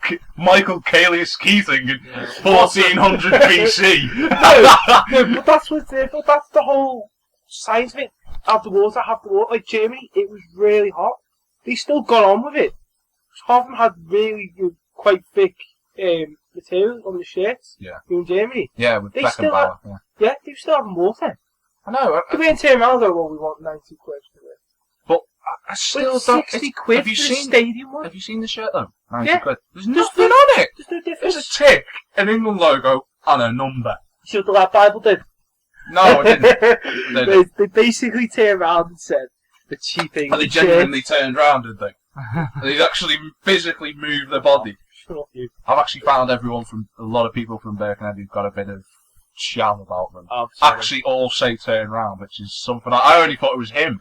Keating in 1400 BC. No, but that's what's there for. That's the whole science of it. Have the water. Like Germany, it was really hot. They still got on with it. Half of them had really quite thick material on the shirts. Yeah. In Germany. Yeah, with Beckenbauer. Yeah, they still have water. I know. Could we turn around and go, well, we want 90 quid for this. But I still But don't... 60 quid for the stadium one? Have you seen the shirt, though? 90 Yeah. quid. There's nothing on it. There's no There's difference. a tick, an England logo, and a number. See what the lad Bible did? No, it didn't. They basically turned around and said, the cheap England And they genuinely turned round, did they? They actually physically moved their body. Shut up, you. I've actually found a lot of people from Birkenhead who've got a bit of sham about them. Oh, sorry. Actually all say turn round, which is something I only thought it was him.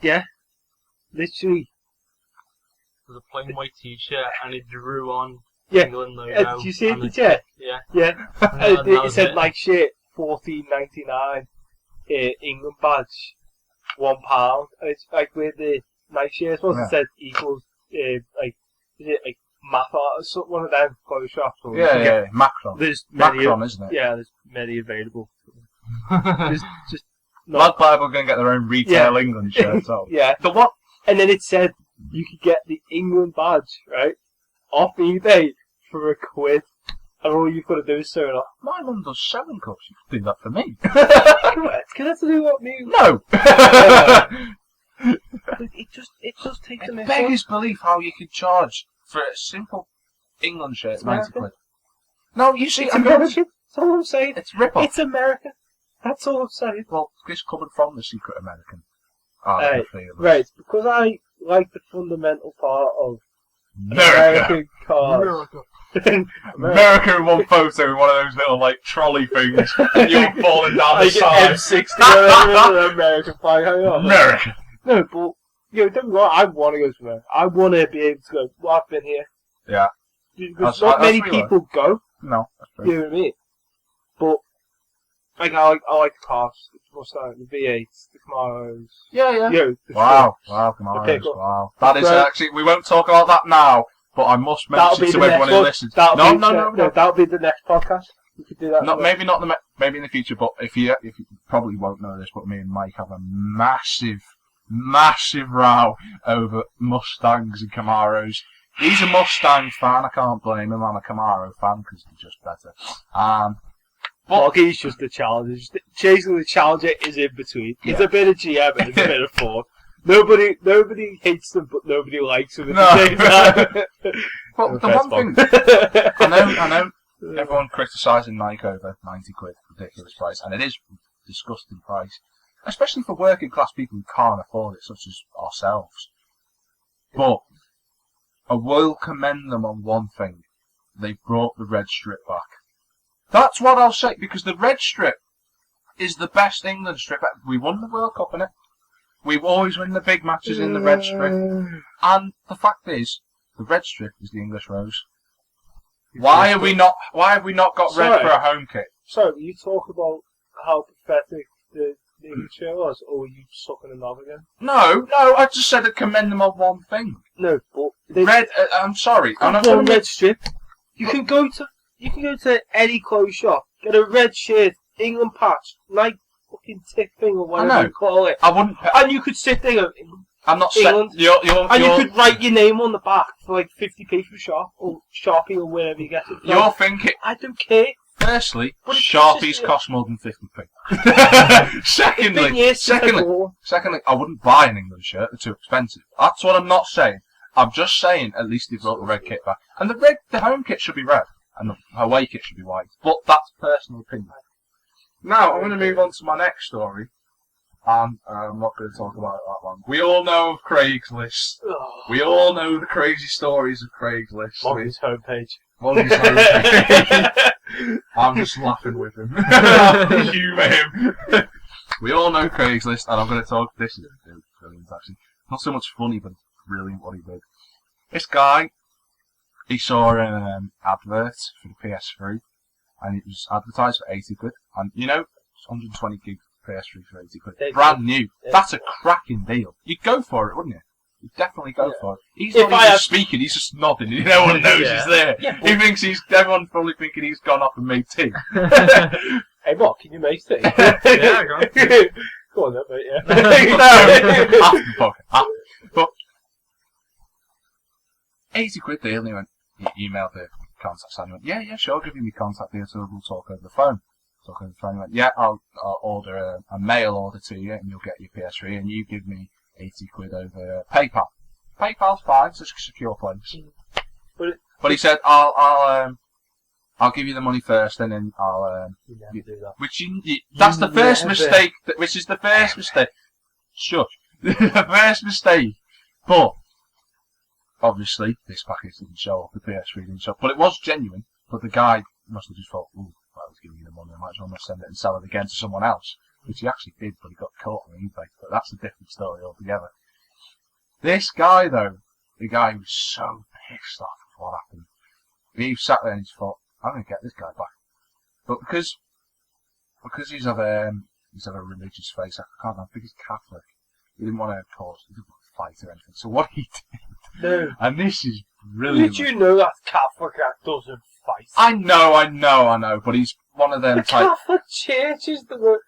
Yeah. Literally. There's a plain white t-shirt and it drew on Yeah. England logo. Did you see it, and did you? Yeah. Yeah. And that It was said it. like shit, $14.99 England badge, £1. And it's like where the nice shirts was, Yeah. it said equals like is it like math art or something, one of them clothes shops. Or Yeah, Macron. There's many. Macron, isn't it? Yeah, there's many available. just Lad Bible going to get their own retail England shirts out. Yeah. The what? And then it said you could get the England badge, right, off eBay for £1. And all you've got to do is turn it off. My mum does selling cups. You could do that for me. Can that do what me? No. It just takes a It minute. beggars belief how you could charge for a simple England shirt, It's 90 American. quid. No, you see, It's I'm American. That's all I'm saying. It's rip-off. It's American. That's all I'm saying. Well, this coming from the secret American. Right, because I like the fundamental part of America. American cars. America in one photo in one of those little, like, trolley things. You're falling down the Like side. M60 or an American flag. Hang on. America. No, but don't get me wrong, I want to go to America. I want to be able to go, well, I've been here. Yeah. Because That's not many pretty people go, No, that's true. you know what I mean? But, like, I like the cars, the Mustang, the V8s, the Camaros. Yeah. You know, the Wow, trucks. wow, come on. pickup. Wow. That is Right. actually, we won't talk about that now, but I must That'll mention be to the everyone next who one. listens. That'll No. be that'll be the next podcast. We could do that. Not maybe not maybe in the future, but if you probably won't know this, but me and Mike have a massive row over Mustangs and Camaros. He's a Mustang fan. I can't blame him. I'm a Camaro fan because they're just better. Boggy's just the Challenger. Chasing the Challenger is in between. It's a bit of GM and it's a bit of Ford. Nobody hates them, but nobody likes them at the same time. But the one thing I know everyone criticising Nike over 90 quid, ridiculous price, and it is a disgusting price, especially for working class people who can't afford it, such as ourselves. But I will commend them on one thing: they brought the red strip back. That's what I'll say, because the red strip is the best England strip. We won the World Cup in it. We always win the big matches in the red strip. And the fact is, the red strip is the English rose. Why have we not got red for a home kit? So, you talk about how pathetic the English show was, or were you sucking a knob again? No, I just said I'd commend them on one thing. No, but Red. I'm sorry. I'm not one going red strip. You can go to any clothes shop, get a red shirt, England patch, Nike fucking tick thing or whatever you call it, I wouldn't. and you could sit there. I'm not saying. England. You could write your name on the back for like 50p from shop or Sharpie or wherever you get it from. You're thinking. I don't care. Firstly, But it's Sharpies just- cost more than 50p. It's been years since I bought one. Secondly, I wouldn't buy an England shirt. They're too expensive. That's what I'm not saying. I'm just saying at least they brought the red kit back. And the home kit should be red. And the away kit should be white. But that's personal opinion. Now, I'm going to move on to my next story. And I'm not going to talk about it that long. We all know of Craigslist. We all know the crazy stories of Craigslist. Molly's homepage. Molly's homepage. I'm just laughing with him. Humour him. We all know Craigslist, and I'm going to talk. This is brilliant, actually. Not so much funny, but it's brilliant what he did. This guy he saw an advert for the PS3, and it was advertised for 80 quid. And you know, it's 120 gig PS3 for 80 quid. Brand new. That's a cracking deal. You'd go for it, wouldn't you? You'd definitely go for it. He's not even speaking, he's just nodding. No one knows he's there. Yeah, he thinks everyone's probably thinking he's gone off and made tea. Hey, Mark, can you make tea? Yeah, go on. Go on then, mate, yeah. No! After the podcast. But 80 quid deal, and he emailed the contact, and he went, yeah, sure, I'll give you my contact details, we'll talk over the phone. He went, yeah, I'll order a mail order to you, and you'll get your PS3, and you give me 80 quid over PayPal. PayPal's fine, it's a secure place. But he said, I'll give you the money first, and then I'll You never do that. that's the first mistake. Which is the first mistake. Shush. The first mistake. But obviously, this package didn't show up. The PS3 didn't show up, but it was genuine. But the guy must have just thought, "Ooh, well, he's giving you the money. I might as well send it and sell it again to someone else." Which he actually did, but he got caught on eBay. But that's a different story altogether. This guy, though, the guy was so pissed off with what happened. He sat there and he thought, I'm going to get this guy back. But because he's of a religious face, I can't remember, I think he's Catholic. He didn't want to fight or anything. So what he did, no. And this is brilliant. Did you know that Catholic act doesn't fight? I know, but he's one of them the type... Catholic Church is the...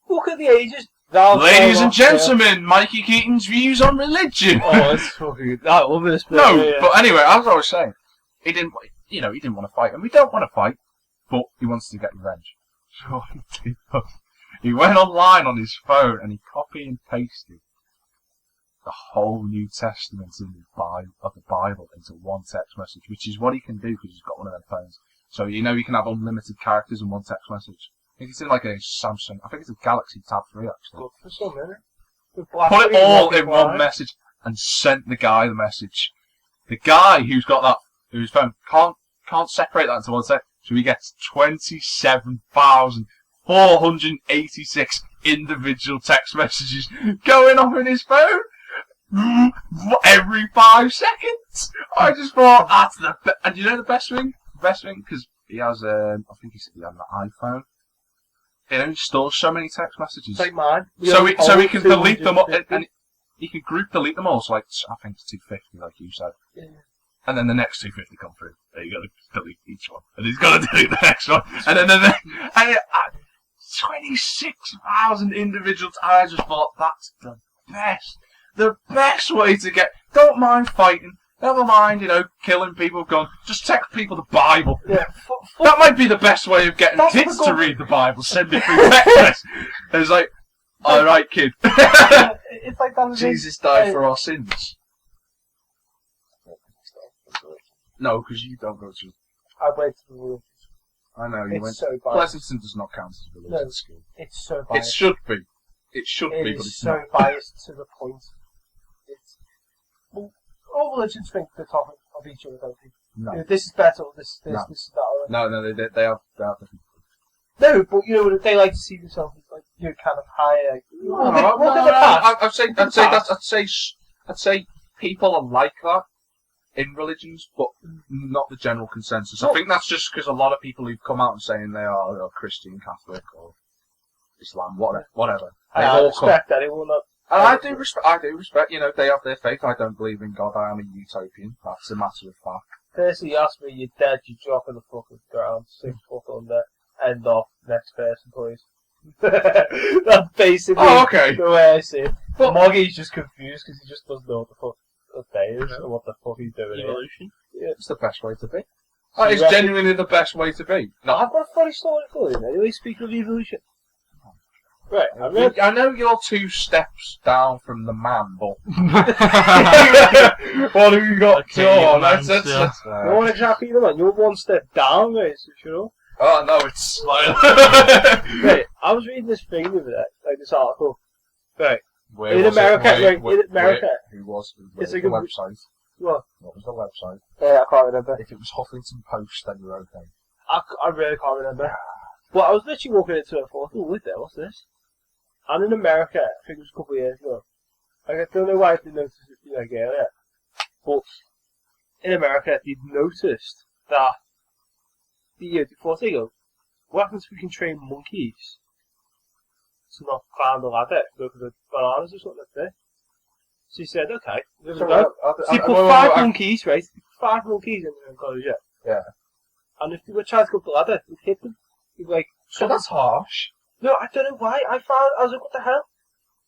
Look at the ages. Ladies and gentlemen, Mikey Keating's views on religion. Oh, that's fucking... That woman's... No, yeah. But anyway, as I was saying, he didn't want to fight, and we don't want to fight, but he wants to get revenge. So what he did was, he went online on his phone and he copied and pasted the whole New Testament of the Bible into one text message, which is what he can do because he's got one of them phones. So he can have unlimited characters in one text message. I think it's in like a Samsung. I think it's a Galaxy Tab 3 actually. Good for some, isn't it? Put it all in one message and sent the guy the message. The guy who's got that, whose phone can't separate that into one text, so he gets 27,486 individual text messages going off in his phone every 5 seconds. I just thought that's and you know the best thing? The best thing, because he has I think he said he had an iPhone. He only stores so many text messages. Like mine. So he can delete them all, and he can group delete them all. So like I think it's 250, like you said. Yeah. And then the next 250 come through. There you got to delete each one, and he's got to delete the next one, and then 26,000 individual. I just thought that's the best way to get. Don't mind fighting. Never mind, killing people. Just text people the Bible. Yeah, that might be the best way of getting kids to read the Bible. Send it through text message. It's like, all right, kid. It's like that. Jesus died for our sins. No, because you don't go to. I went to the religious. I know you went. So biased. Pleasanton does not count as a religious school. It's so biased. It should be. It should be, but it's so not. Biased to the point. All religions think the top of each other, don't they? No. This is better, this is that. No, they are different. No, but they like to see themselves as like kind of higher. I'd say people are like that in religions, but not the general consensus. I think that's just because a lot of people who've come out and saying they are Christian, Catholic, or Islam, whatever. I respect anyone that. And I do respect, they have their faith. I don't believe in God. I am a utopian. That's a matter of fact. Firstly, you ask me, you're dead, you drop in the fucking ground, 6 foot under, end off, next person, please. That's basically the way I see it. But Moggy's just confused because he just doesn't know what the fuck day is or what the fuck he's doing. Evolution? Yeah. It's the best way to be. That is genuinely the best way to be. No. I've got a funny story for you, anyway, speaking of evolution. Right, I know you're 2 steps down from the man, but what have you got to on? You're not exactly the man. You're 1 step down, mate. So sure. Oh no, it's Right, I was reading this thing the other day, like this article. Right, in America, who was it's like the website? What was the website? I can't remember. If it was Huffington Post, then you're okay. I really can't remember. But I was literally walking into it and thought, oh, what's this? And in America, I think it was a couple of years ago, I don't know why I didn't notice it earlier, but in America, they'd noticed that the year before they go, what happens if we can train monkeys to not climb the ladder, go for the bananas or something like that? So he said, okay, there we go. So he put five monkeys, right? Five monkeys in the enclosure. Yeah. And if they were trying to go up the ladder, we'd hit them. He'd be like, so that's harsh. No, I don't know why. I was like, what the hell?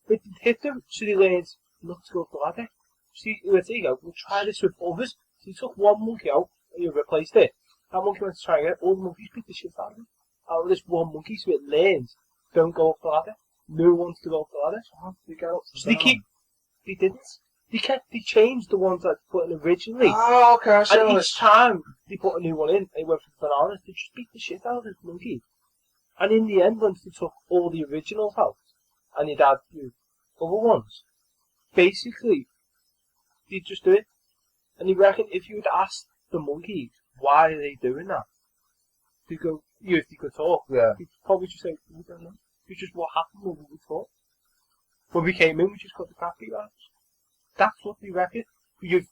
They'd hit them, so they learned not to go up the ladder. See, there you go, we'll try this with others. So he took one monkey out, and he replaced it. That monkey went to try again, all the monkeys beat the shit out of him. Out of this one monkey, so it learned, don't go up the ladder. No one's to go up the ladder. So how did they get up to the ladder? They didn't. They changed the ones that they put in originally. Oh, okay, and each time they put a new one in, they went for the bananas, they just beat the shit out of this monkey. And in the end, once they took all the originals out, and they'd add other ones, basically, they'd just do it. And you reckon if you would ask the monkeys, why are they doing that? They'd go, if they could talk, they'd probably just say, we don't know. It's just what happened when we talked. When we came in, we just got the crap beat out. That's what they reckon. Is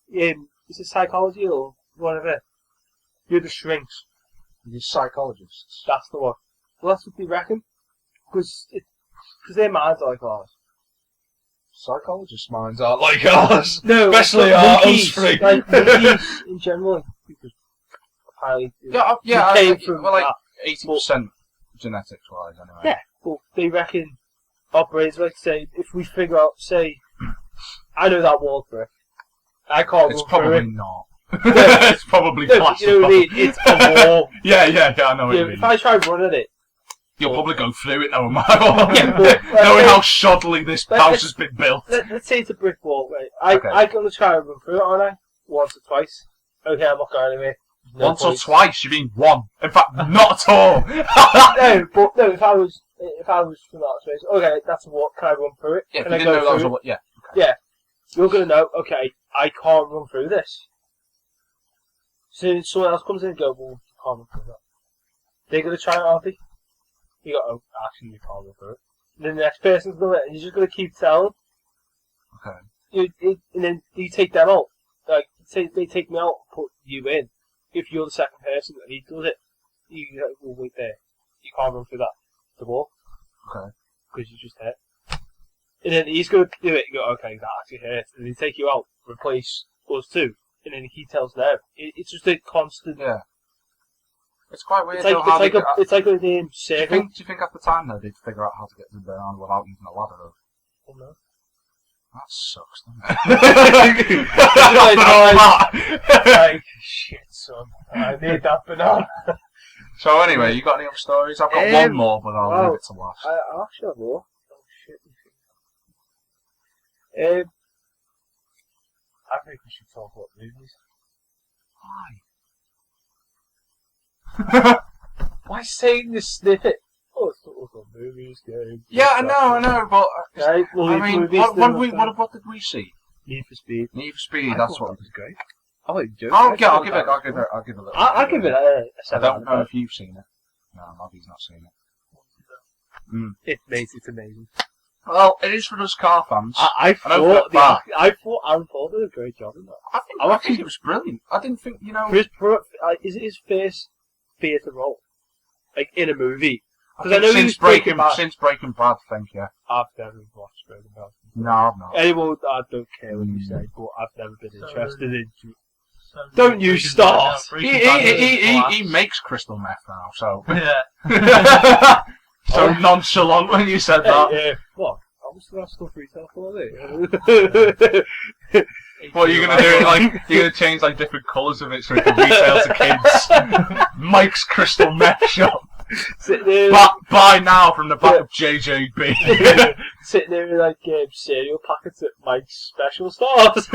it psychology or whatever? You're the shrinks. You're psychologists. That's the one. Well, that's what they reckon. Because their minds are like ours. Psychologists' minds aren't like ours. No, especially our us three. Like monkeys in general. Because apparently, came from like 80% genetics-wise, anyway. Yeah, but they reckon our brains, like say, if we figure out, say, I know that wall brick. I can't It's run probably through it. not. It's probably plastic. You know what I mean? It's a wall. yeah, I know what you mean. If I try running it, you'll probably go through it knowing knowing but, how shoddily this house has been built. Let's say it's a brick wall, right? I'm going to try and run through it, aren't I? Once or twice. Okay, I'm not going anywhere. Once or twice? You mean one? In fact, not at all. no. If I was from that space, okay, that's a walk. Can I run through it? Yeah, can I go through it? Yeah. Okay. Yeah. You're going to know. Okay, I can't run through this. So someone else comes in and goes, well, you can't run through that. They're going to try it, aren't they? You go, oh, actually, you can't run through it. And then the next person's going to, and you're just going to keep telling. Okay. And then you take them out. Like, say they take me out and put you in. If you're the second person and he does it, you go, well, wait there. You can't run through the wall. Okay. Because you just hit. And then he's going to do it and go, okay, that actually hurts. And then take you out, replace us two. And then he tells them. It's just a constant. Yeah. It's quite weird. It's like a circle. Do you think at the time though they'd figure out how to get to the banana without using a ladder? Oh no. That sucks, doesn't it? Like, shit, son. I need that banana. So anyway, you got any other stories? I've got one more, but I'll leave it to last. I actually have more. Oh shit. I think we should talk about movies. Why? Why saying this snippet? Oh, it's talk about movies, games. Yeah, I know, but right, I mean, what did we see? Need for Speed. Need for Speed. That's what was great. I'll give it. I'll give it a little. I'll give it a 7. I don't know if you've seen it. No, Maggie's not seen it. It's amazing. Well, it is for us car fans. I thought Aaron Paul did a great job in that. I think it was brilliant. I didn't think, is it his first theatre role? Like, in a movie? Because I know since Breaking Bad, I think, yeah. I've never watched Breaking Bad. No, I've not. Anyone, I don't care what you say, but I've never been interested in... Don't you start! He makes crystal meth now, so... Yeah. So nonchalant when you said that. Yeah. What? I was going to stuff retail for it. What, you're going to do it like, you're going to change like different colours of it so it can retail to kids? Mike's Crystal Meth Shop. Buy now from the back of JJB. Sitting there with like cereal packets at Mike's Special Stores.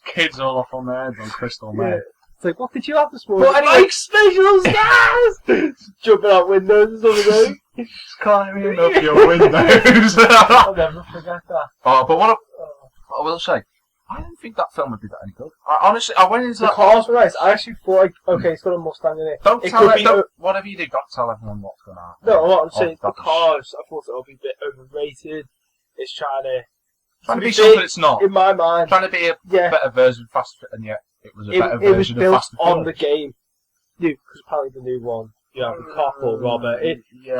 Kids all off on their heads on Crystal Meth. Yeah. It's like, what did you have this morning? But anyway, Mike's Special Stores! Jumping out windows and something. Just climbing up your windows. I'll never forget that. Oh, but what I will say, I didn't think that film would be that any good. Honestly, I went into the cars were nice. I actually thought, like, okay, it's got a Mustang in it. Whatever you do, don't tell everyone what's going on. No, what I'm saying, the cars, I thought it would be a bit overrated. It's trying to Trying to be something it's not. In my mind, Trying to be a better version of Fast and yet it was a better it was version built of Fast and on Furious. the game. Because apparently the new one, you have a cop or robber.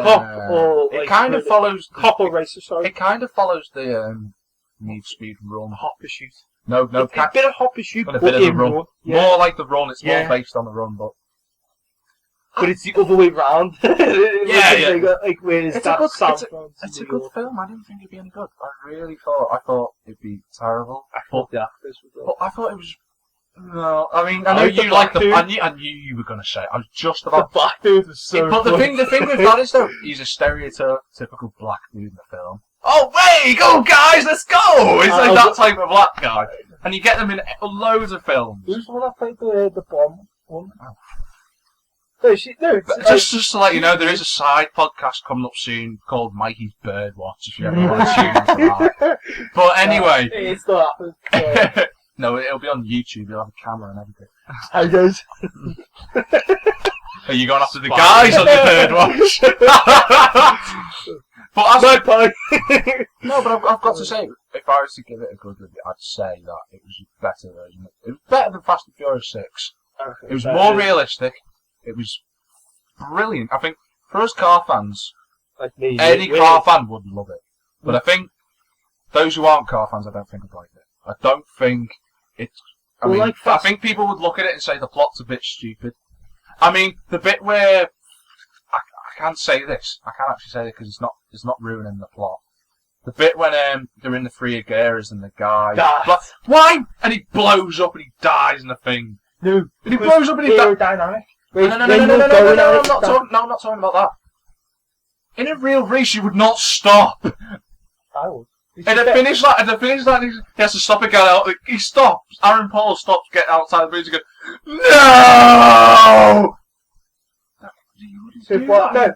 Cop or it kind of follows cop or racer. Sorry, it kind of follows the Need Speed Run. hop and shoot. No, It's a bit of hop and shoot, but a bit of the run. Yeah. More like the run. It's more Yeah. based on the run, but it's the other way round. Yeah. Like where's It's that a good- San it's a- Francisco? it's a good film. I didn't think it'd be any good. I thought it'd be terrible. I thought the actors were good. But I thought it was. No, I mean, I I know like the you like the. black dude. I knew you were going to say it. I was just The about. black dude was so But the funny. thing with that is though, he's a stereotypical black dude in the film. Oh wait, go guys, let's go! It's like that type of black guy, and you get them in loads of films. Who's the one that played the bomb one? No, But just to let you know, there is a side podcast coming up soon called Mikey's Birdwatch. If you ever want to tune into that. But anyway, it's not happened. no, it'll be on YouTube. You'll have a camera and everything. How goes? Are you going after the guys on the Birdwatch? But as no, but I've got to say, if I was to give it a good review, I'd say that it was a better version. It was better than Fast and Furious 6. It was more realistic. It was brilliant. I think for us car fans, Like me, any car fan would love it. But I think those who aren't car fans, I don't think would like it. I don't think it's. I think people would look at it and say the plot's a bit stupid. I mean, the bit where I can't say this. I can't actually say it because it's not ruining the plot. The bit when they're in the three Agueras and the guy, why? And he blows up and he dies in the thing. No, and he blows up and he dies. Aerodynamic. No, I'm not talking about that. In a real race, you would not stop. I would. At the finish line, he has to stop and get out. He stops. Aaron Paul stops, get outside the bridge and goes, no!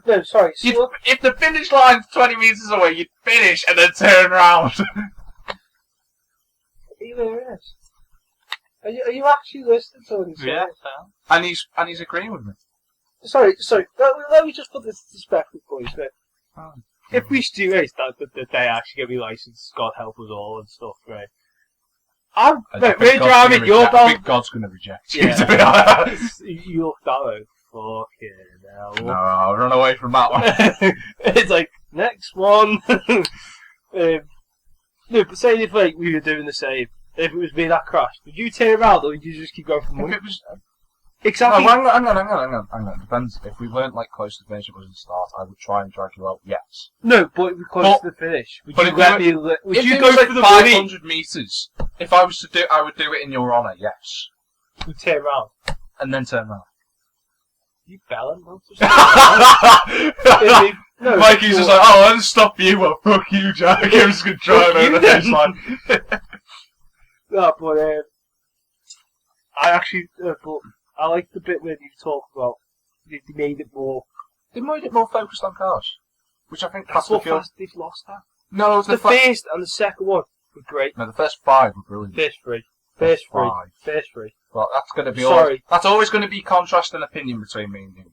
No, sorry. If the finish line's 20 metres away, you'd finish and then turn around. Are you actually listening to what he's saying? Yeah, and he's agreeing with me. Sorry. Let me just put this to perspective, boys. Right? If we do race that they actually get me licensed, God help us all and stuff, right? We're driving your I think God's going to reject you, to be honest. You looked that way. Fucking hell. No, I'll run away from that one. It's like, next one. No, but say if like we were doing the same, if it was me that crashed, would you turn around or would you just keep going from one? If it was... Exactly. No, hang on. It depends. If we weren't like close to the finish, it wasn't start, I would try and drag you out, yes. No, but if we're close to the finish, would you let me... Would you go go like for the 500 metres, if I was to do I would do it in your honour, yes. You turn around. And then turn around. You belling, man. No, Mikey's just like, oh, I'll stop you, well, fuck you, Jack. I'm just going to drive over the finish line. No, but I actually, but I like the bit where you talk about they made it more. They made it more focused on cars, which I think That's what fast they've lost that. No, the first and the second one were great. No, the first 5 were brilliant. First three. Well, that's going to be that's always going to be contrast and opinion between me and you.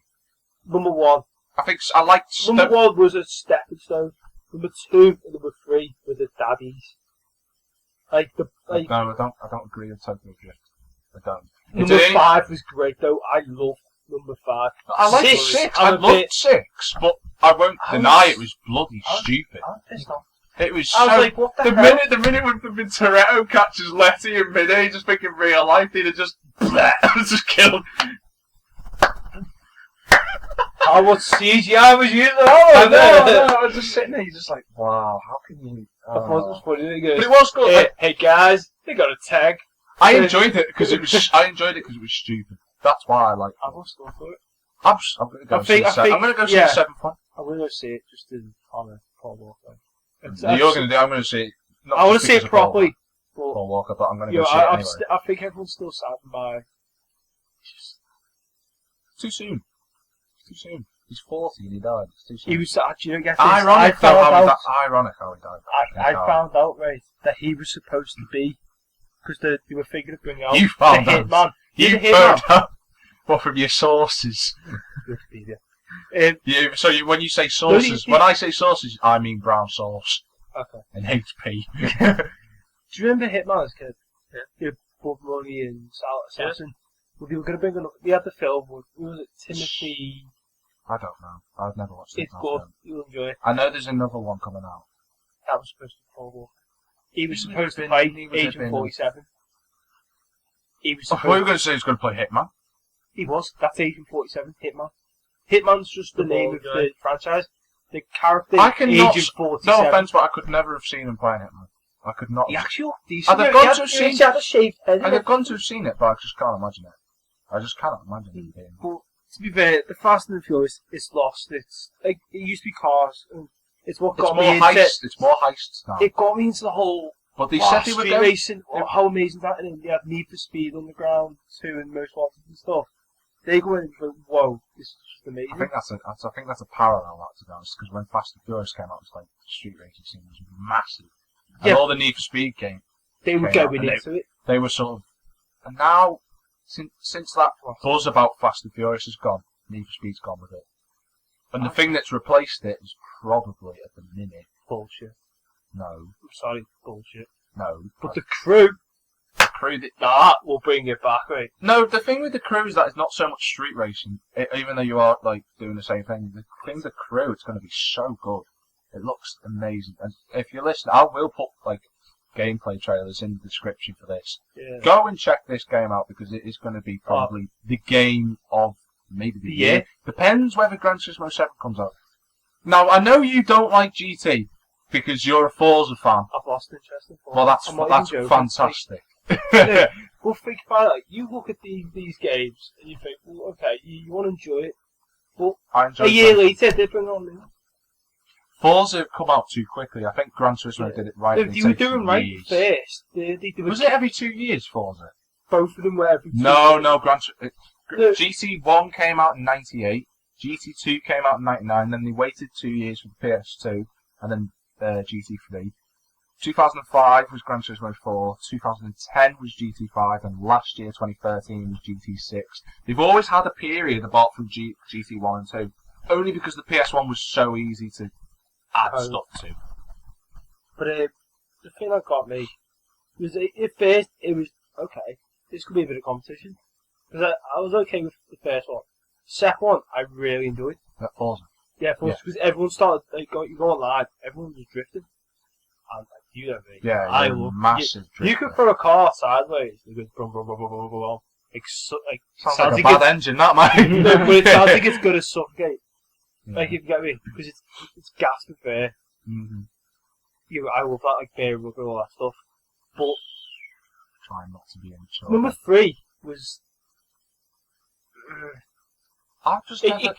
Number 1. I think I liked. Number 1 was a stepping stone. Number 2 and number 3 were the daddies. No, I don't agree with Tokyo Drift. I don't. Number 5 was great though. I love number 5. I like 6. I loved 6, but I won't deny it was bloody stupid. I was pissed off. It was I was so. like, what the hell? The minute when Toretto catches Letty in midair, just thinking real life, he'd have just just killed. Oh, what CGI was using? I know. I was just sitting there. He's just like, wow, how can you? I thought it was funny. But it was good. Hey guys, they got a tag. I enjoyed it because it was. Stupid. That's why I like it. I must go for it. I'm going to go see the 7th one. I'm going to see it just in honor of Paul Walker. You're going to do. I'm going to see it. I want to see it properly. Paul Walker, but I'm going to go see it anyway. I think everyone's still saddened by. It's too soon. He's 40 and he died. It's too soon. He was actually ironic how he died. I found out right that he was supposed to be because they were thinking of bringing out you found the Hitman. You found out. What from your sources? Wikipedia. When you say sources, when I say sources, I mean brown sauce. Okay. And HP. Do you remember Hitman as a kid? Yeah. You know, Blood Money and Silent Assassin. Well, they were going to bring another. They had the film with, who was it? Timothy. I don't know. I've never watched it. It's good. You'll enjoy it. I know there's another one coming out. That was supposed to be Paul Walker. He was He supposed to was play been- he was Agent been- 47. He was Oh, what were supposed. you going to say? He's going to play Hitman? He was. That's Agent 47. Hitman. Hitman's just the The name bald of guy. the franchise. The character I cannot. Agent 47. No offense, but I could never have seen him playing Hitman. I could not. He actually looked decent. I'd have He gone had- to have he seen- had a shaved head. I'd have gone to have seen it, but I just can't imagine it. I just cannot imagine him being. But to be fair, the Fast and the Furious, it's lost. It's like it used to be cars. And it's what It's got more me into. heist. It's more heists now. It got me into the whole But they said they were street going. racing. How amazing that! And then they had Need for Speed Underground 2 and Most Wanted and stuff. They go in and go, whoa, this is just amazing. I think that's a parallel, that, to be honest, because when Fast and Furious came out, it was like the street racing scene was massive, and Yeah. all the Need for Speed came. They were came out, going and into it. They were sort of, and now since that buzz about Fast and Furious is gone, Need for Speed's gone with it, and the thing that's replaced it is probably at the minute. Bullshit. No, I'm sorry, bullshit. no, But the crew, the crew that. that will bring it back, right? No, the thing with the crew is that it's not so much street racing, even though you are like doing the same thing. The thing with the crew, it's going to be so good. It looks amazing, and if you listen, I will put like gameplay trailers in the description for this. Yeah. Go and check this game out because it is going to be probably the game of maybe the Yeah. year. Depends whether Gran Turismo 7 comes out. Now I know you don't like GT because you're a Forza fan. I've lost interest in Forza. Well, that's I'm not even joking. fantastic. Yeah. Well, think about it. You look at these games and you think, well, okay, you want to enjoy it. I enjoy A year later, they bring on new. Forza have come out too quickly. I think Gran Turismo Yeah. did it right. They were doing right first. They did Was it every 2 years, Forza? both of them were every 2 No, years. no. No. GT1 came out in '98. GT2 came out in '99. Then they waited 2 years for the PS2, and then GT3. 2005 was Gran Turismo 4. 2010 was GT5, and last year, 2013, was GT6. They've always had a period apart from GT1 and 2, only because the PS1 was so easy to add Oh. stuff to. But the thing that got me was at first it was okay. This could be a bit of competition because I was okay with the first one. Second one, I really enjoyed. That Forza. Yeah, because everyone started you go online, everyone was drifting, and like, you know me. Yeah, I you're a love massive You drifter. could throw a car sideways, it goes brum brum brum brum brum brum. Like Sounds like a bad engine, that man. no, but it sounds like it's gonna suffocate. Yeah. Like if you get me, because it's gas with air. Mm-hmm. I love that, like bear rubber and all that stuff. But Trying not to be immature. number 3 was. I've just It, never...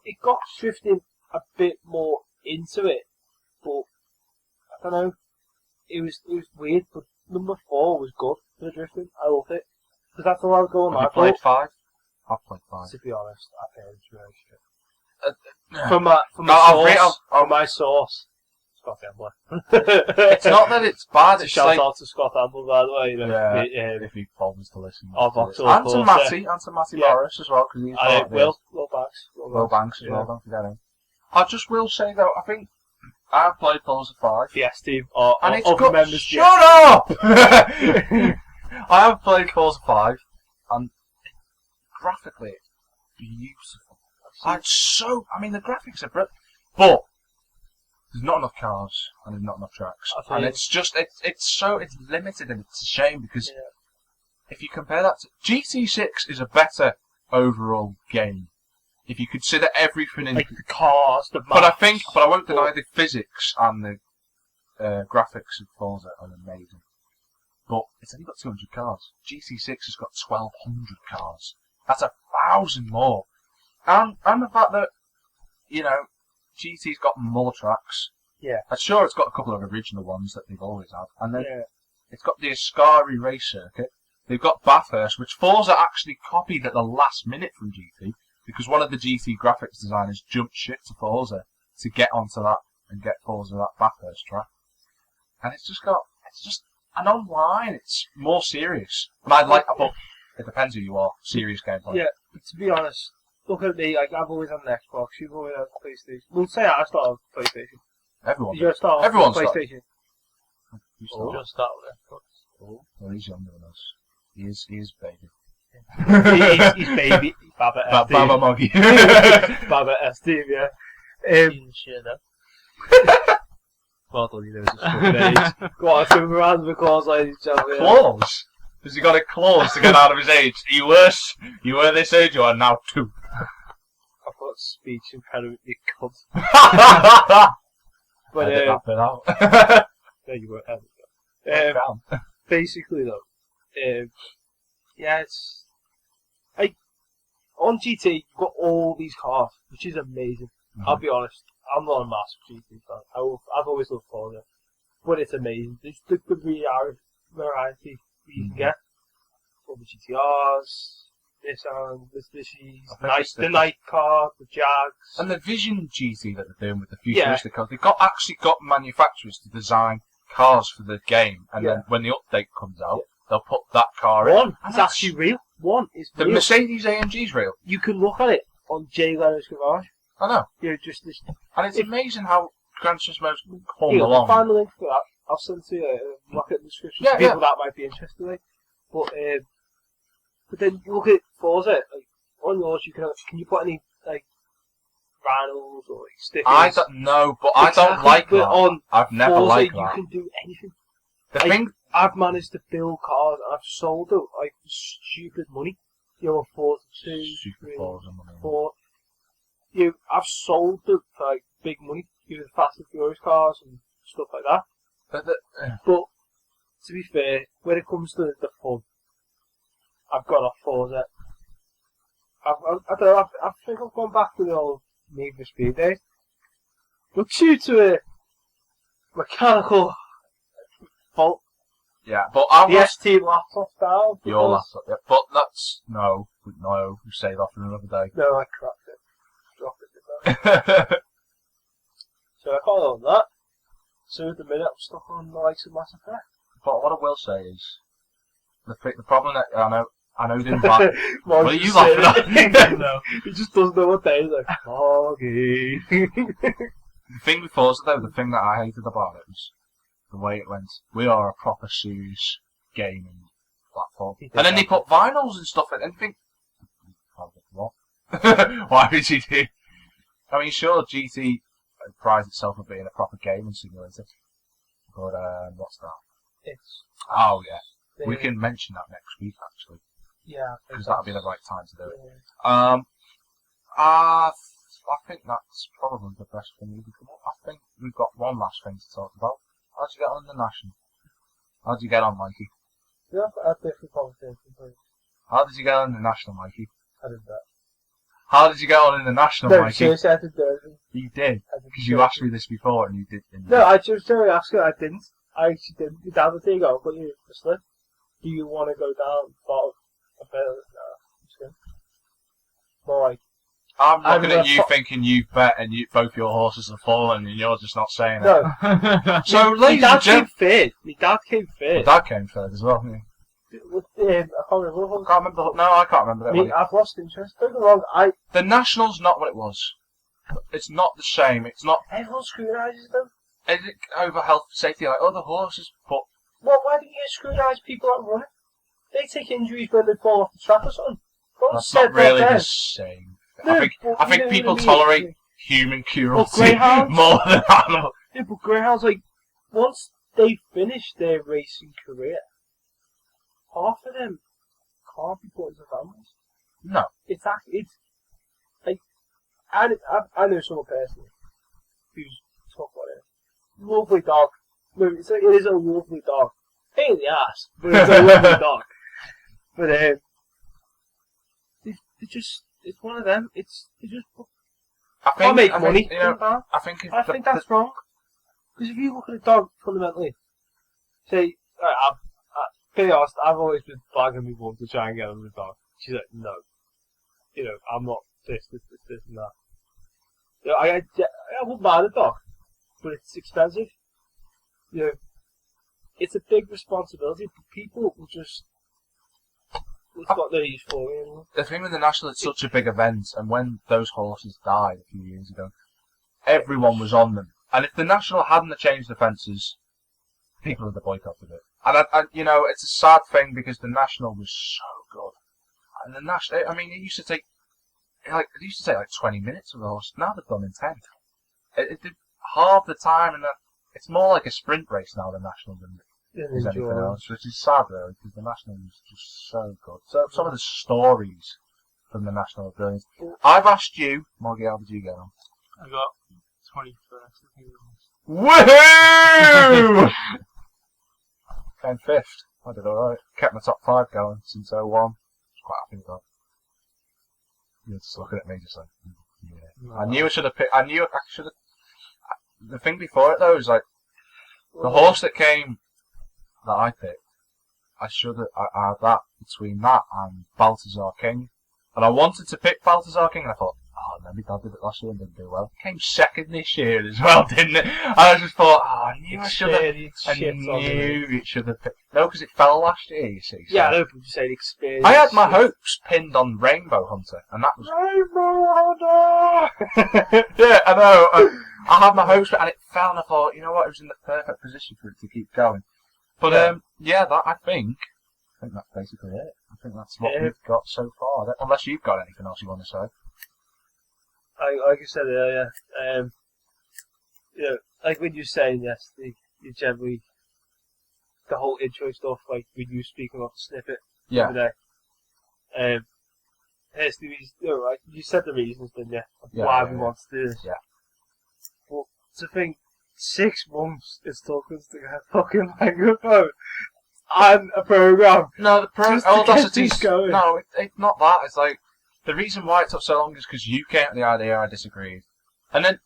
it got drifting a bit more into it, but I don't know. It was weird, but number 4 was good for the drifting. I loved it because that's all I was going Have you like. played 5? I've played 5. To be honest, I think it's really shit. Yeah. From my I'll- my source, Scott Ambler. It's not that it's bad, It's a it's shout like... out to Scott Ambler, by the way. You know, Yeah, if he bothers to listen. Oh, to Vauxhall, this. of And to course, Matty Yeah. Morris as well, because he's I part of this. Will Banks. Will Banks as Yeah. well, don't forget him. I just will say though, I think I've played Forza 5. Yes, Steve. And it's of got... members. Shut up! I have played Forza 5, and graphically, it's beautiful. I mean, the graphics are brilliant, but there's not enough cars and there's not enough tracks, I think- and it's just it's limited, and it's a shame because Yeah. if you compare that to GT6 is a better overall game if you consider everything in. Like the cars, the maps. But I won't deny the physics and the graphics of Forza are amazing. But it's only got 200 cars. GT6 has got 1,200 cars. That's 1,000 more. And the fact that, you know, GT's got more tracks. Yeah. I'm sure it's got a couple of original ones that they've always had. And then Yeah. it's got the Ascari race circuit. They've got Bathurst, which Forza actually copied at the last minute from GT, because one of the GT graphics designers jumped ship to Forza to get onto that and get Forza that Bathurst track. And it's just, and online, it's more serious. And I like that, but it depends who you are. Serious gameplay. Yeah, but to be honest, look at me. Like I've always had an Xbox. You've always had a PlayStation. We'll say I started with PlayStation. Everyone. Did you start off Everyone with started. PlayStation? You Oh. start. Just that way. Oh. Well, he's younger than us. He is baby. He's baby. Baba S. Baba Moggy. Baba S. Yeah. He's shit though. Well done, he knows his fucking age. Go on, so round of applause, ladies and gentlemen. Claws? Has he got a claws to get out of his age? You were this age, you are now 2. I've got speech impediment, you cunt. But, Edit that bit out. no, you won't have it. Basically, though, yeah, it's like on GT, you've got all these cars, which is amazing. I'll be honest, I'm not a massive GT fan. I've always loved Forza, but it's amazing. It's the variety you can get. All the GTRs, Nissan, the night car, the Jags, And the Vision GT that they're doing with the futuristic cars, they've actually got manufacturers to design cars for the game, and then when the update comes out, they'll put that car in. One is actually real. One is The real. Mercedes AMG's real. You can look at it on Jay Leno's garage. I know. Just this. And it's amazing how Gran Turismo's come Here, along. find the link for that. I'll send it to you. Look at the description. Yeah, for people that might be interested in it. But then you look at Forza. Like on yours, can you put any like rhinos or like, stickers? I don't know, but I don't like but that. On I've never Forza, liked you that. can do anything. The thing, I've managed to build cars and I've sold them like for stupid money. You know, 42, Super 3, Forza money. 4. I've sold them for like big money. The Fast and Furious cars and stuff like that. But to be fair, when it comes to the fun, I've got off Forza. I don't know, I think I've gone back to the old Need for Speed days. But due to a mechanical fault, yeah, but I the was ST laptop's down. your laptop. Yeah, but that's no. We save that for another day. No, I cracked it. Dropped it. So I can't own that. So at the minute I'm stuck on the likes of Mass Effect. But what I will say is, the problem that I know didn't buy. What are you saying laughing at? No, he just doesn't know what day is like. Okay. The thing with Forza though, the thing that I hated about it was the way it went. We are a proper Suze gaming platform, and then they put vinyls and stuff in, and think, what? Why did you do? I mean, sure, GT prides itself on being a proper gaming simulator, but what's that? Oh yeah, we can mention that next week actually. Yeah, because that'll be the right time to do it. Yeah. I think that's probably the best thing we can come up. I think we've got one last thing to talk about. How'd you get on in the National? How'd you get on, Mikey? Yeah, I had different conversations. How did you get on in the National, Mikey? I did that. How did you get on in the National, No, Mikey? seriously, I did that. You did, because you asked me this before and you didn't. No, I just really asked you. I didn't. I actually didn't. Your dad would take out, but you the slip. Do you want to go down bottom? I bet I'm just kidding. More like. I'm looking at you thinking you bet and both your horses are falling and you're just not saying it. No. So, My ladies dad and gentlemen. came third. My dad came third. That came third as well. Yeah. I can't remember. I can't remember. No, I can't remember that one. I've lost interest. Don't get me wrong. The National's not what it was. It's not the same. It's not. Everyone scrutinises them. Is it over health and safety like other horses? But Well, why do you scrutinise people that run it? They take injuries when they fall off the track or something. that's not really the same. No, I think people tolerate human cruelty greyhounds? more than animals. Yeah, but greyhounds, like, once they finish their racing career, half of them can't be put into families. No. It's like, I know someone personally who's tough on it. Lovely dog. It is a lovely dog. Pain in the ass, but it's a lovely dog. But it's one of them. They just can't make money. I think That's wrong. Because if you look at a dog fundamentally, say, be honest, I've always been flagging my mum to try and get on the dog. She's like, no. I'm not this and that. I wouldn't mind a dog, but it's expensive. It's a big responsibility, but people will just. It's got no use for it anymore. The thing with the National, it's such a big event, and when those horses died a few years ago, everyone was on them. And if the National hadn't changed the fences, People have boycotted it. And you know, it's a sad thing because the National was so good. And the National, I mean, it used to take like 20 minutes of the horse. Now they've done in 10. It did half the time, and it's more like a sprint race now, the National, than anything else, which is sad really, because the National was just so good. So some of the stories from the National are brilliant. I've asked you, Moggy, how did you get on? I got 21st, I think it was. Woohoo! Came 5th. I did alright. Kept my top 5 going since 01. I was quite happy with that. You're just looking at me just like, yeah. No. I knew I should have picked, I should have. The thing before it though is like, the horse that came, that I picked, I should have, I had that between that and Balthazar King. And I wanted to pick Balthazar King, and I thought, oh, no, my dad did it last year and didn't do well. It came 2nd this year as well, didn't it? And I just thought, oh, I knew I should have. It should have picked. No, because it fell last year, you see. So. Yeah, I know, but you say experience. I had my hopes pinned on Rainbow Hunter, and that was. Rainbow Hunter! Yeah, I know. I had my hopes, and it fell, and I thought, you know what, it was in the perfect position for it to keep going. But, yeah, that, I think that's basically it. I think that's what we've got so far. Unless you've got anything else you want to say. Like I said earlier, you know, like when you're saying yes, you generally, the whole intro stuff, like when you speaking off the snippet the other day, here's the reason, you know, like, you said the reasons, didn't you? Why we want to do this. Yeah. But to think 6 months it took us to get a fucking microphone and a program. No, the Audacity's going. No, it's not that. It's like, the reason why it took so long is because you came up with the idea, I disagreed. And then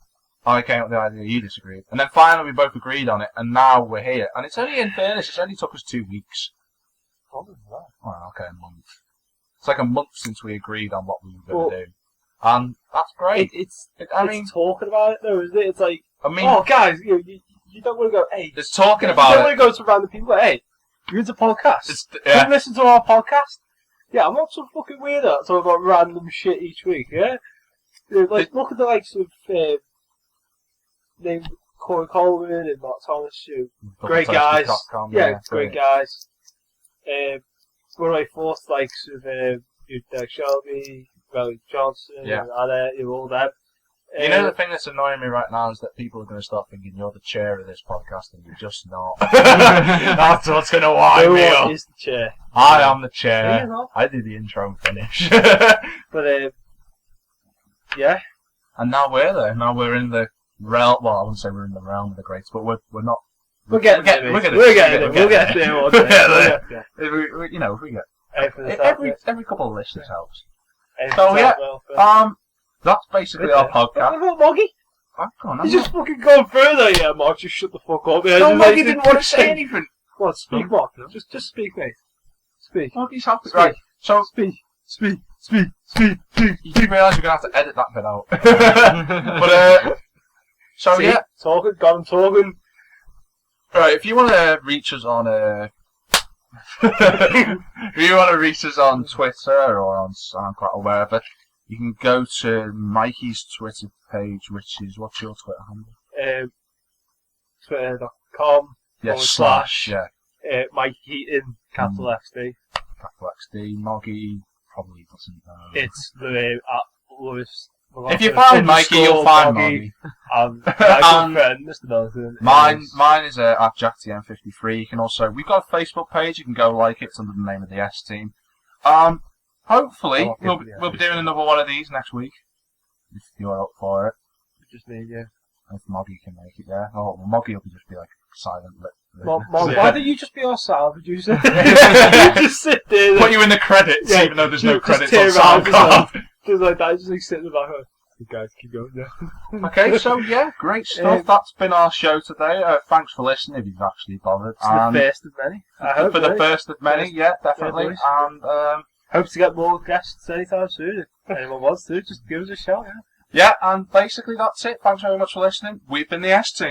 I came up with the idea, you disagreed. And then finally we both agreed on it, and now we're here. And it's only, in fairness, it's only took us 2 weeks. Probably that. Oh, okay, a month. It's like a month since we agreed on what we were going to do. And that's great. It's talking about it though, isn't it? It's like, I mean, oh guys, you don't want to go, hey. There's talking about it. You don't want to go to random people, like, hey, you're into podcasts. Come listen to our podcast. Yeah, I'm not some fucking weirdo talking about random shit each week, yeah? Like, look at the likes of, named Corey Coleman and Mark Thomas, great guys. Yeah, great guys. One of my fourth likes of, Derek Shelby, Riley Johnson, and Anna, all them. You know, the thing that's annoying me right now is that people are going to start thinking you're the chair of this podcast, and you're just not. That's what's going to wind me up. Who is the chair? I am the chair. I do the intro and finish. But, yeah. And now we're there. Now we're in the realm. Well, I wouldn't say we're in the realm of the greats, but we're not. We'll get there. We'll get there one day. You know, we get every couple of listeners helps. So yeah, that's basically our podcast. What about Moggy? He's just fucking going further. Yeah, Mark, just shut the fuck up. No, Moggy didn't want to say anything. What? Speak, Mark. Just speak, mate. Speak. Moggy's happy. Right. So speak. You do realise you're gonna have to edit that bit out. But so see, yeah, got him talking. Right. If you want to reach us on if you want to reach us on Twitter or on SoundCloud or wherever, you can go to Mikey's Twitter page, which is, what's your Twitter handle? Twitter.com / Mikey Keating, capital XD. Capital XD. Moggy probably doesn't know. It's the Lewis. If you find Mikey, you'll find Moggy. My friend, Mr. Millington. Mine is at JackTM53. You can also, we've got a Facebook page. You can go like it. It's under the name of the S team. Hopefully, we'll be doing another one of these next week. If you're up for it. Just me, yeah. If Moggy can make it, yeah. Oh, well, Moggy will just be like silent lip. Why don't you just be our sound producer? Just sit there. Put you in the credits, even though there's no credits on SoundCloud. Just like that, just like sitting in the back. You guys keep going now. Okay, so yeah, great stuff. That's been our show today. Thanks for listening if you've actually bothered. It's the first of many. I hope. For the first of many, yeah, definitely. And hope to get more guests anytime soon. If anyone wants to, just give us a shout, yeah. Yeah, and basically that's it. Thanks very much for listening. We've been the S Team.